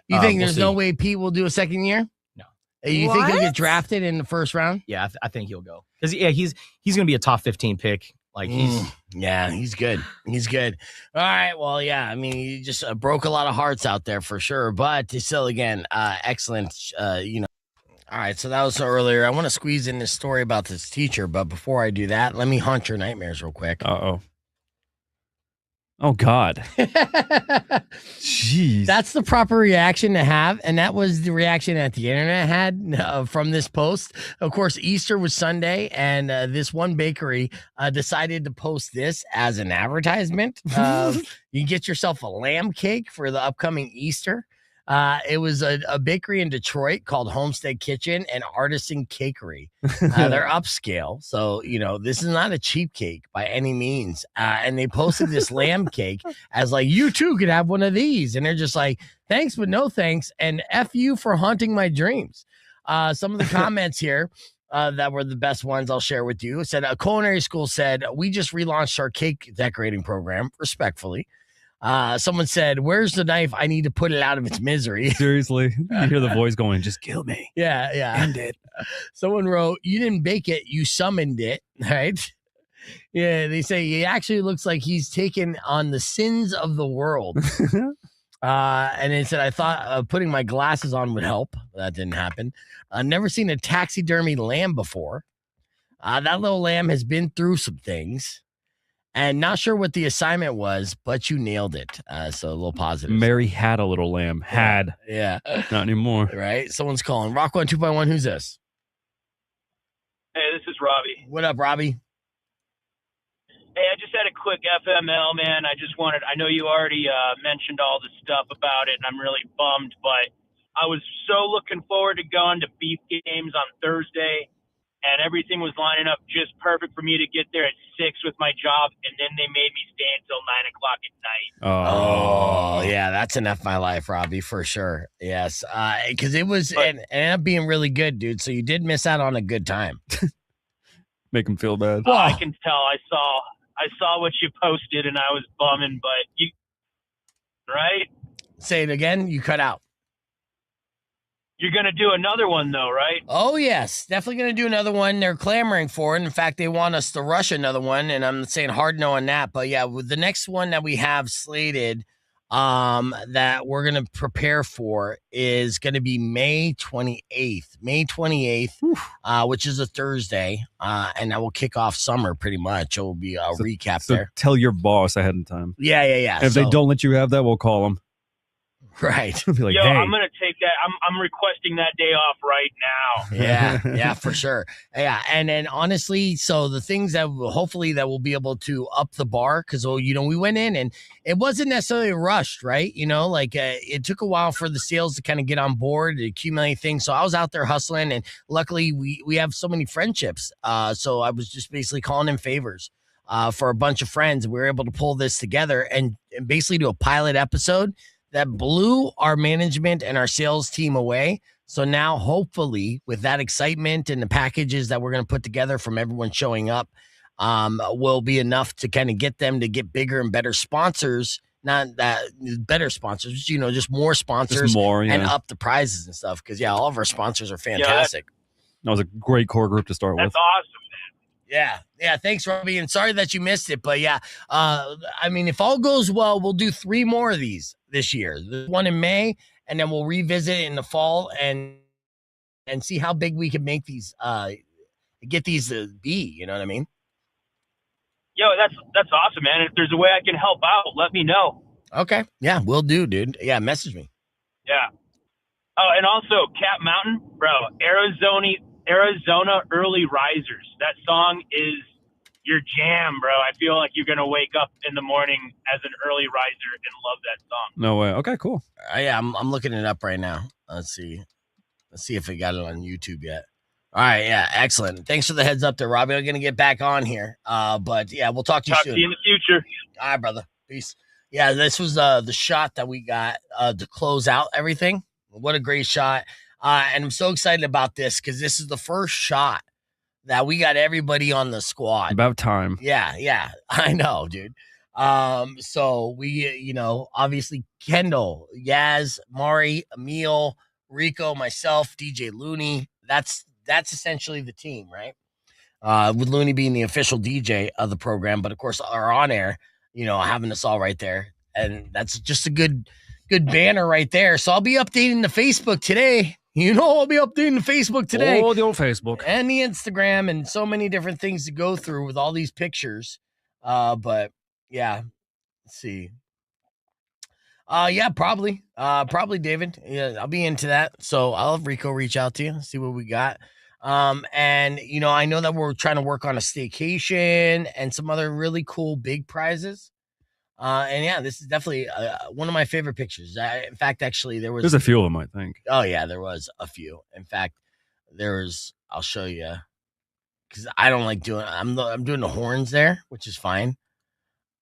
you think we'll there's see. no way Pete will do a second year? No. You think he'll get drafted in the first round? Yeah, I think he'll go because he's going to be a top 15 pick. Like he's good. He's good. All right. Well, yeah. I mean, you just broke a lot of hearts out there for sure. But still, again, excellent. All right. So that was earlier. I want to squeeze in this story about this teacher, but before I do that, let me haunt your nightmares real quick. Oh God. Jeez. That's the proper reaction to have, and that was the reaction that the internet had from this post. Of course, Easter was Sunday, and this one bakery decided to post this as an advertisement. You can get yourself a lamb cake for the upcoming Easter. It was a bakery in Detroit called Homestead Kitchen and Artisan Cakery. They're upscale. So, this is not a cheap cake by any means. And they posted this lamb cake as like, you too could have one of these. And they're just like, thanks, but no thanks. And F you for haunting my dreams. Some of the comments here that were the best ones I'll share with you. It said, a culinary school said, we just relaunched our cake decorating program, respectfully. Someone said, where's the knife? I need to put it out of its misery. Seriously. You hear the voice going, just kill me. Yeah. End it. Someone wrote, you didn't bake it, you summoned it, right? Yeah, they say he actually looks like he's taken on the sins of the world. And it said, I thought putting my glasses on would help. That didn't happen. Never seen a taxidermy lamb before. That little lamb has been through some things. And not sure what the assignment was, but you nailed it. So a little positive. Mary had a little lamb. Had. Yeah. Not anymore. Right? Someone's calling. Rock 1 2.1. Who's this? Hey, this is Robbie. What up, Robbie? Hey, I just had a quick FML, man. I know you already mentioned all the stuff about it, and I'm really bummed, but I was so looking forward to going to Beef games on Thursday, and everything was lining up just perfect for me to get there at 6 with my job, and then they made me stay until 9 o'clock at night. Oh, yeah, that's enough my life, Robbie, for sure. Yes, because it ended up being really good, dude. So you did miss out on a good time. Make him feel bad. I can tell. I saw what you posted, and I was bumming, but you right? Say it again. You cut out. You're going to do another one, though, right? Oh, yes. Definitely going to do another one. They're clamoring for it. In fact, they want us to rush another one, and I'm saying hard no on that. But, yeah, with the next one that we have slated that we're going to prepare for is going to be May 28th. May 28th, which is a Thursday, and that will kick off summer pretty much. It will be a recap there. Tell your boss ahead of time. Yeah. If they don't let you have that, we'll call them. Right. Be like, Yo, hey. I'm going to take that. I'm requesting that day off right now. Yeah, for sure. Yeah, and then honestly, so the things that hopefully that we'll be able to up the bar because we went in and it wasn't necessarily rushed, right? It took a while for the sales to kind of get on board, to accumulate things. So I was out there hustling, and luckily we have so many friendships. So I was just basically calling in favors for a bunch of friends. We were able to pull this together and basically do a pilot episode that blew our management and our sales team away. So now, hopefully, with that excitement and the packages that we're going to put together from everyone showing up, will be enough to kind of get them to get bigger and better sponsors. Not that better sponsors, just more sponsors, Just more, and up the prizes and stuff. Because all of our sponsors are fantastic. That was a great core group to start with. That's awesome. Yeah. Thanks, Robbie. And sorry that you missed it, but if all goes well, we'll do 3 more of these this year. There's one in May, and then we'll revisit it in the fall and see how big we can make these. Get these to be. You know what I mean? Yo, that's awesome, man. If there's a way I can help out, let me know. Okay. Yeah, will do, dude. Yeah, message me. Yeah. Oh, and also Cat Mountain, bro. Arizona Early Risers. That song is your jam, bro. I feel like you're gonna wake up in the morning as an early riser and love that song. No way. Okay, cool. Yeah, I'm looking it up right now. Let's see if it got it on YouTube yet. All right, yeah, excellent. Thanks for the heads up there, Robbie. I'm gonna get back on here. But yeah, we'll talk to you soon. Talk to you in the future. All right, brother. Peace. Yeah, this was the shot that we got to close out everything. What a great shot. And I'm so excited about this because this is the first shot that we got everybody on the squad. About time. Yeah. I know, dude. So we, obviously Kendall, Yas, Mari, Emil, Rico, myself, DJ Looney. That's essentially the team, right? With Looney being the official DJ of the program, but of course our on air, having us all right there. And that's just a good banner right there. So I'll be updating the Facebook today. I'll be updating the Facebook today. Oh, the old Facebook. And the Instagram and so many different things to go through with all these pictures. But yeah, let's see. Yeah, probably David. Yeah, I'll be into that. So I'll have Rico reach out to you, see what we got. And I know that we're trying to work on a staycation and some other really cool big prizes. And yeah, this is definitely one of my favorite pictures. In fact, actually, there's a few of them, I think. Oh yeah, there was a few. In fact, I'll show you because I don't like doing. I'm doing the horns there, which is fine.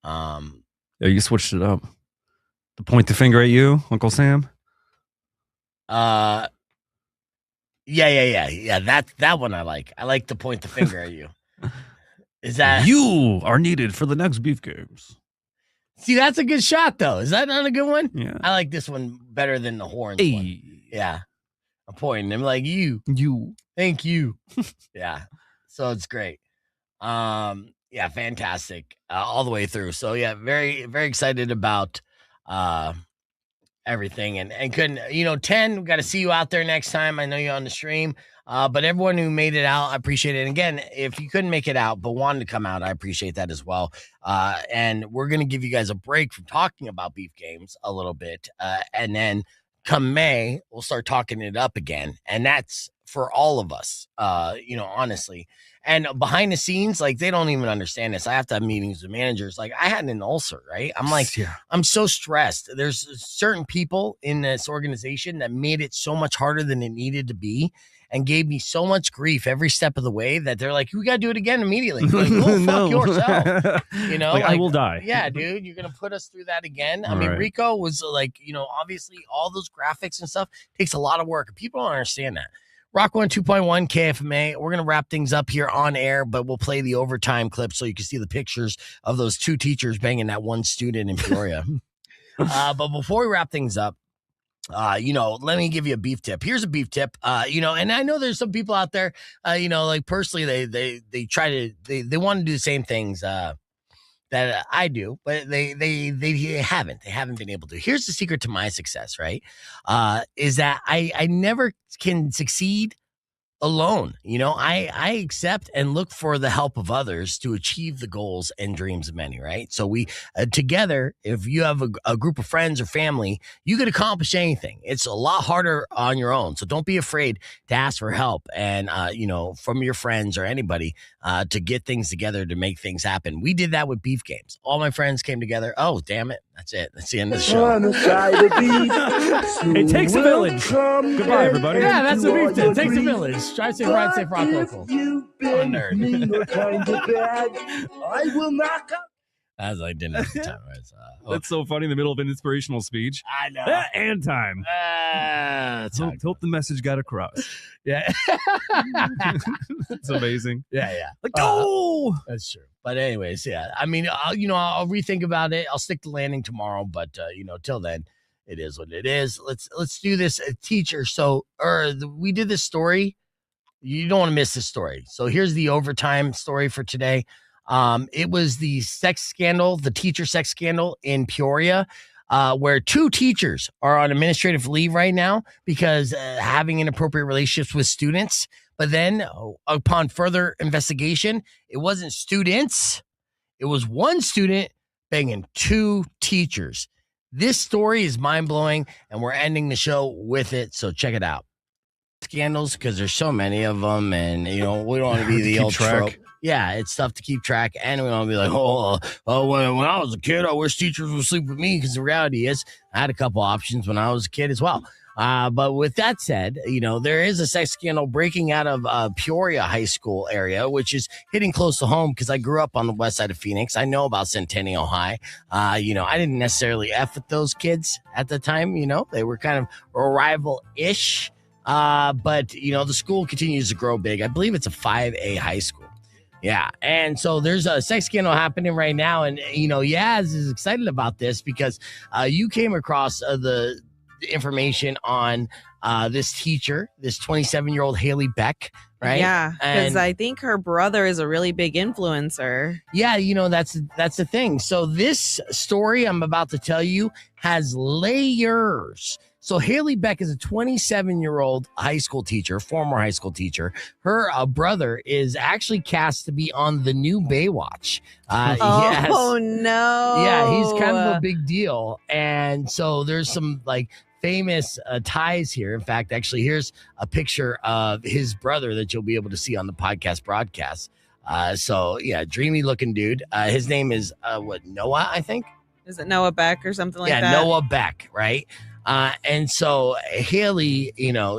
Yeah, you switched it up. To point the finger at you, Uncle Sam. Yeah. That one I like. I like to point the finger at you. Is that you are needed for the next beef games? See, that's a good shot, though. Is that not a good one? Yeah. I like this one better than the horns hey. one. Yeah. I'm pointing. I'm like, you. Thank you. Yeah. So it's great. Yeah, fantastic. All the way through. So yeah, very, very excited about everything. And couldn't, 10, we got to see you out there next time. I know you're on the stream. But everyone who made it out, I appreciate it. And again, if you couldn't make it out but wanted to come out, I appreciate that as well. And we're going to give you guys a break from talking about beef games a little bit. And then come May, we'll start talking it up again. And that's for all of us, honestly. And behind the scenes, like, they don't even understand this. I have to have meetings with managers. Like, I had an ulcer, right? I'm like, yeah. I'm so stressed. There's certain people in this organization that made it so much harder than it needed to be and gave me so much grief every step of the way that they're like, we got to do it again immediately. Like, go fuck yourself. I will die. Yeah, dude, you're going to put us through that again. All right. Rico was like, obviously all those graphics and stuff takes a lot of work. People don't understand that. Rock 1 2.1 KFMA. We're going to wrap things up here on air, but we'll play the overtime clip so you can see the pictures of those 2 teachers banging that one student in Peoria. But before we wrap things up, let me give you a beef tip. Here's a beef tip. And I know there's some people out there, like personally, they try to, they want to do the same things, that I do, but they haven't been able to. Here's the secret to my success, right? Is that I never can succeed alone. I accept and look for the help of others to achieve the goals and dreams of many, right? So we together, if you have a group of friends or family, you could accomplish anything. It's a lot harder on your own. So don't be afraid to ask for help and, from your friends or anybody to get things together to make things happen. We did that with beef games. All my friends came together. Oh, damn it. That's it. That's the end of the show. It takes a village. Goodbye, everybody. Yeah, that's the beef tip. It takes a village. Try to say right, safe, rock local. I will knock up. As I didn't at the time. That's so funny in the middle of an inspirational speech. I know. And time. Hope the message got across. Yeah. It's amazing. Yeah. Like, go! That's true. But anyways, yeah. I mean, I'll rethink about it. I'll stick to landing tomorrow, but till then, it is what it is. Let's do this. Teacher. So, we did this story. You don't want to miss this story. So here's the overtime story for today. It was the teacher sex scandal in Peoria, where 2 teachers are on administrative leave right now because having inappropriate relationships with students. But then upon further investigation, it wasn't students. It was one student banging 2 teachers. This story is mind-blowing, and we're ending the show with it. So check it out. Scandals, because there's so many of them, and we don't want to be the old trope. Yeah, it's tough to keep track, and we don't want to be like, when I was a kid, I wish teachers would sleep with me, because the reality is I had a couple options when I was a kid as well. But with that said, there is a sex scandal breaking out of Peoria High School area, which is hitting close to home because I grew up on the west side of Phoenix. I know about Centennial High. I didn't necessarily F with those kids at the time. They were kind of a rival-ish. But the school continues to grow big. I believe it's a 5A high school. Yeah. And so there's a sex scandal happening right now. And, Yas is excited about this because you came across the information on this teacher, this 27-year-old Haley Beck, right? Yeah, because I think her brother is a really big influencer. Yeah, that's the thing. So this story I'm about to tell you has layers. So Haley Beck is a 27-year-old high school teacher, former high school teacher. Her brother is actually cast to be on the new Baywatch. Oh, no. Yeah, he's kind of a big deal. And so there's some famous ties here. In fact, actually, here's a picture of his brother that you'll be able to see on the podcast broadcast. Dreamy looking dude. His name is Noah, I think. Is it Noah Beck or something like that? Yeah, Noah Beck, right? And so Haley,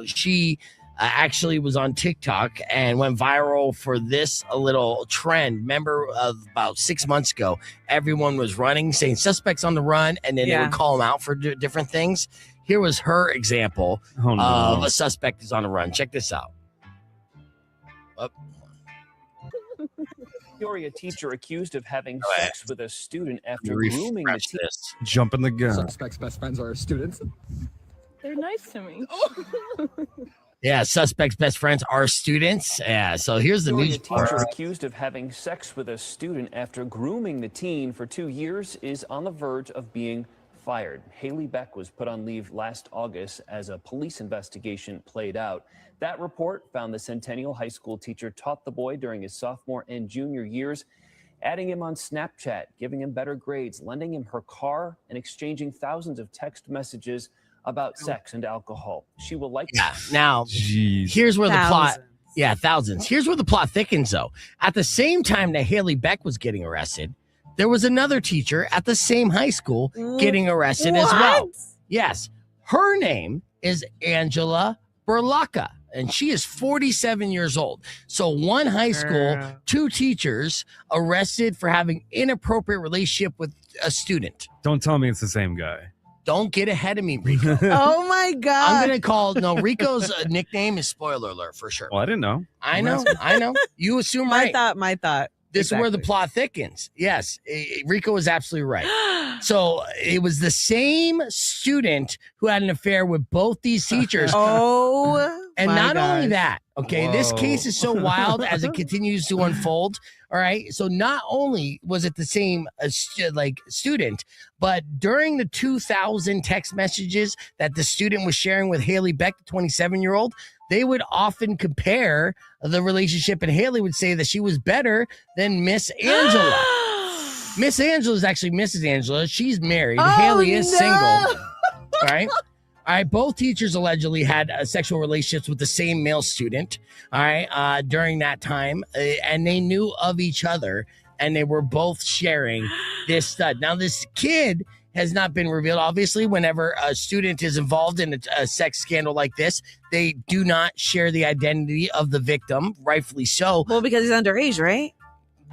she actually was on TikTok and went viral for this little trend. Remember about 6 months ago, everyone was running, saying suspects on the run, and then they would call them out for different things. Here was her example of a suspect is on the run. Check this out. Peoria teacher accused of having sex with a student after grooming the teen. Jumping the gun. Suspect's best friends are students. They're nice to me. Yeah, suspects' best friends are students. Yeah, so here's the news. Teacher accused of having sex with a student after grooming the teen for 2 years is on the verge of being fired. Haley Beck was put on leave last August as a police investigation played out. That report found the Centennial High School teacher taught the boy during his sophomore and junior years, adding him on Snapchat, giving him better grades, lending him her car, and exchanging thousands of text messages about sex and alcohol. She will like that. Now, here's where the plot... Yeah, thousands. Here's where the plot thickens, though. At the same time that Haley Beck was getting arrested, there was another teacher at the same high school getting arrested as well. Yes. Her name is Angela Berlacca, and she is 47 years old. So one high school, 2 teachers arrested for having inappropriate relationship with a student. Don't tell me it's the same guy. Don't get ahead of me, Rico. Oh, my God. I'm going to call... No, Rico's nickname is Spoiler Alert for sure. Well, I didn't know. I know. You assume my right. My thought. This is where the plot thickens. Yes, Rico is absolutely right. So it was the same student who had an affair with both these teachers. And not only that, okay, this case is so wild as it continues to unfold. All right. So not only was it the same student, but during the 2000 text messages that the student was sharing with Haley Beck, the 27-year-old, they would often compare the relationship, and Haley would say that she was better than Miss Angela. Miss Angela is actually Mrs. Angela. She's married. Haley is single. All right. All right. Both teachers allegedly had sexual relationships with the same male student. All right. During that time, and they knew of each other, and they were both sharing this stud. Now, this kid has not been revealed. Obviously, whenever a student is involved in a sex scandal like this, they do not share the identity of the victim, rightfully so. Well, because he's underage, right?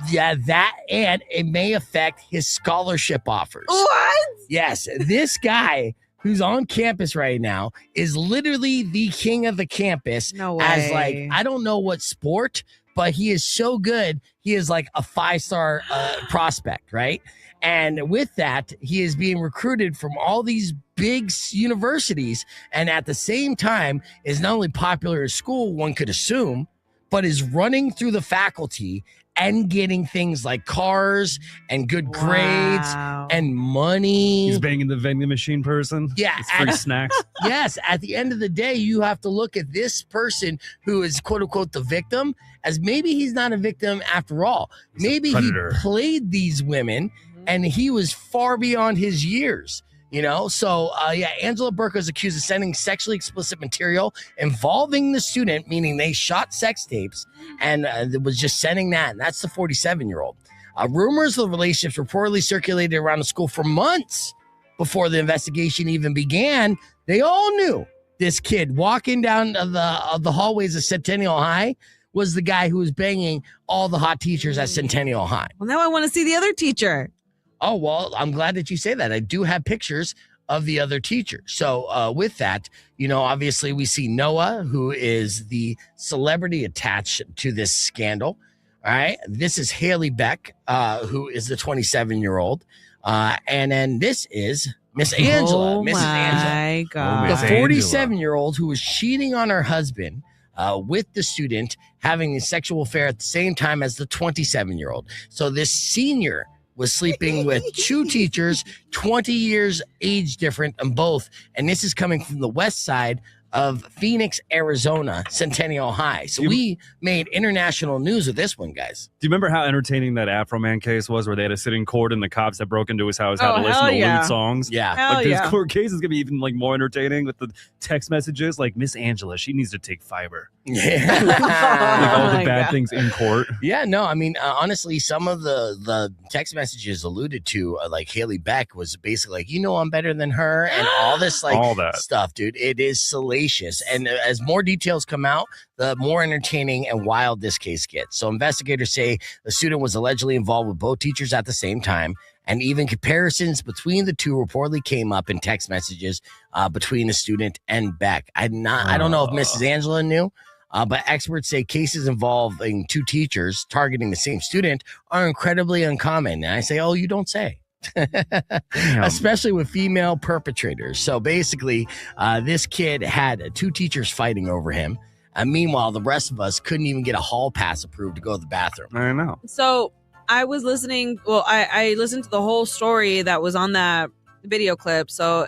Yeah, that, and it may affect his scholarship offers. What? Yes, this guy who's on campus right now is literally the king of the campus. No way. As like, I don't know what sport, but he is so good. He is like a 5-star prospect, right? And with that, he is being recruited from all these big universities, and at the same time is not only popular at school, one could assume, but is running through the faculty and getting things like cars and good grades and money. He's banging the vending machine person. Yeah. It's free snacks. Yes. At the end of the day, you have to look at this person who is quote unquote the victim as maybe he's not a victim after all. Maybe he played these women and he was far beyond his years. You know, so Angela Burke was accused of sending sexually explicit material involving the student, meaning they shot sex tapes and was just sending that. And that's the 47-year-old. Rumors of the relationships reportedly circulated around the school for months before the investigation even began. They all knew this kid walking down the hallways of Centennial High was the guy who was banging all the hot teachers at Centennial High. Well, now I want to see the other teacher. Oh, well, I'm glad that you say that. I do have pictures of the other teacher. So with that, you know, obviously we see Noah, who is the celebrity attached to this scandal. All right. This is Haley Beck, who is the 27-year-old. And then this is Miss Angela. Oh, Mrs. my God. The 47-year-old who was cheating on her husband with the student, having a sexual affair at the same time as the 27-year-old. So this senior was sleeping with two teachers, 20 years age different in both. And this is coming from the west side of Phoenix, Arizona, Centennial High. So we made international news with this one, guys. Do you remember how entertaining that Afro Man case was where they had to sit in court and the cops that broke into his house had to listen to lewd songs? Yeah. Like this court case is going to be even like more entertaining with the text messages like Miss Angela, she needs to take fiber. Yeah. Like all the bad things in court. Yeah, no, I mean, honestly, some of the text messages alluded to, like Haley Beck was basically like, you know, I'm better than her and all this like all that stuff, dude. It is salacious. And as more details come out, the more entertaining and wild this case gets. So investigators say the student was allegedly involved with both teachers at the same time. And even comparisons between the two reportedly came up in text messages between the student and Beck. I don't know if Mrs. Angela knew. But experts say cases involving two teachers targeting the same student are incredibly uncommon. And I say, oh, you don't say. Especially with female perpetrators. So basically, this kid had two teachers fighting over him. Meanwhile, the rest of us couldn't even get a hall pass approved to go to the bathroom. I know. So I was listening. Well, I listened to the whole story that was on that video clip. So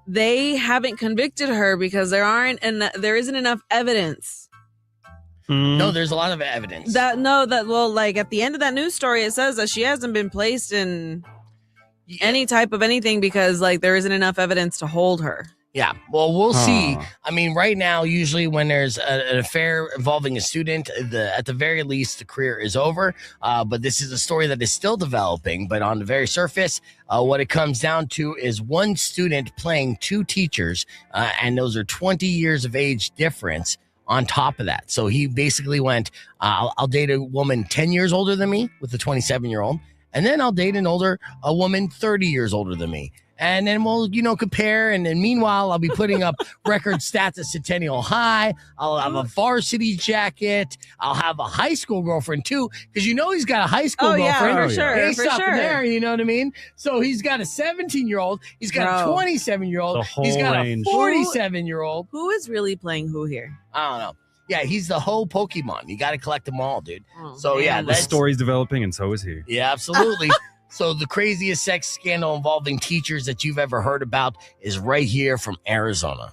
they haven't convicted her because there isn't enough evidence. No, there's a lot of evidence. Like at the end of that news story, it says that she hasn't been placed in any type of anything because like there isn't enough evidence to hold her. Yeah, well, we'll see. I mean, right now, usually when there's an affair involving a student, at the very least, the career is over. But this is a story that is still developing. But on the very surface, what it comes down to is one student playing two teachers, and those are 20 years of age difference on top of that. So he basically went, I'll date a woman 10 years older than me with a 27-year-old, and then I'll date a woman 30 years older than me. And then we'll, compare. And then meanwhile, I'll be putting up record stats at Centennial High. I'll have a varsity jacket. I'll have a high school girlfriend too, because he's got a high school girlfriend. Yeah, for sure. Ain't stopping there, you know what I mean? So he's got a 17-year-old. He's got a 27-year-old. He's got range. a 47-year-old. Who is really playing who here? I don't know. Yeah, he's the whole Pokemon. You got to collect them all, dude. Oh, so yeah, the story's developing, and so is he. Yeah, absolutely. So the craziest sex scandal involving teachers that you've ever heard about is right here from Arizona.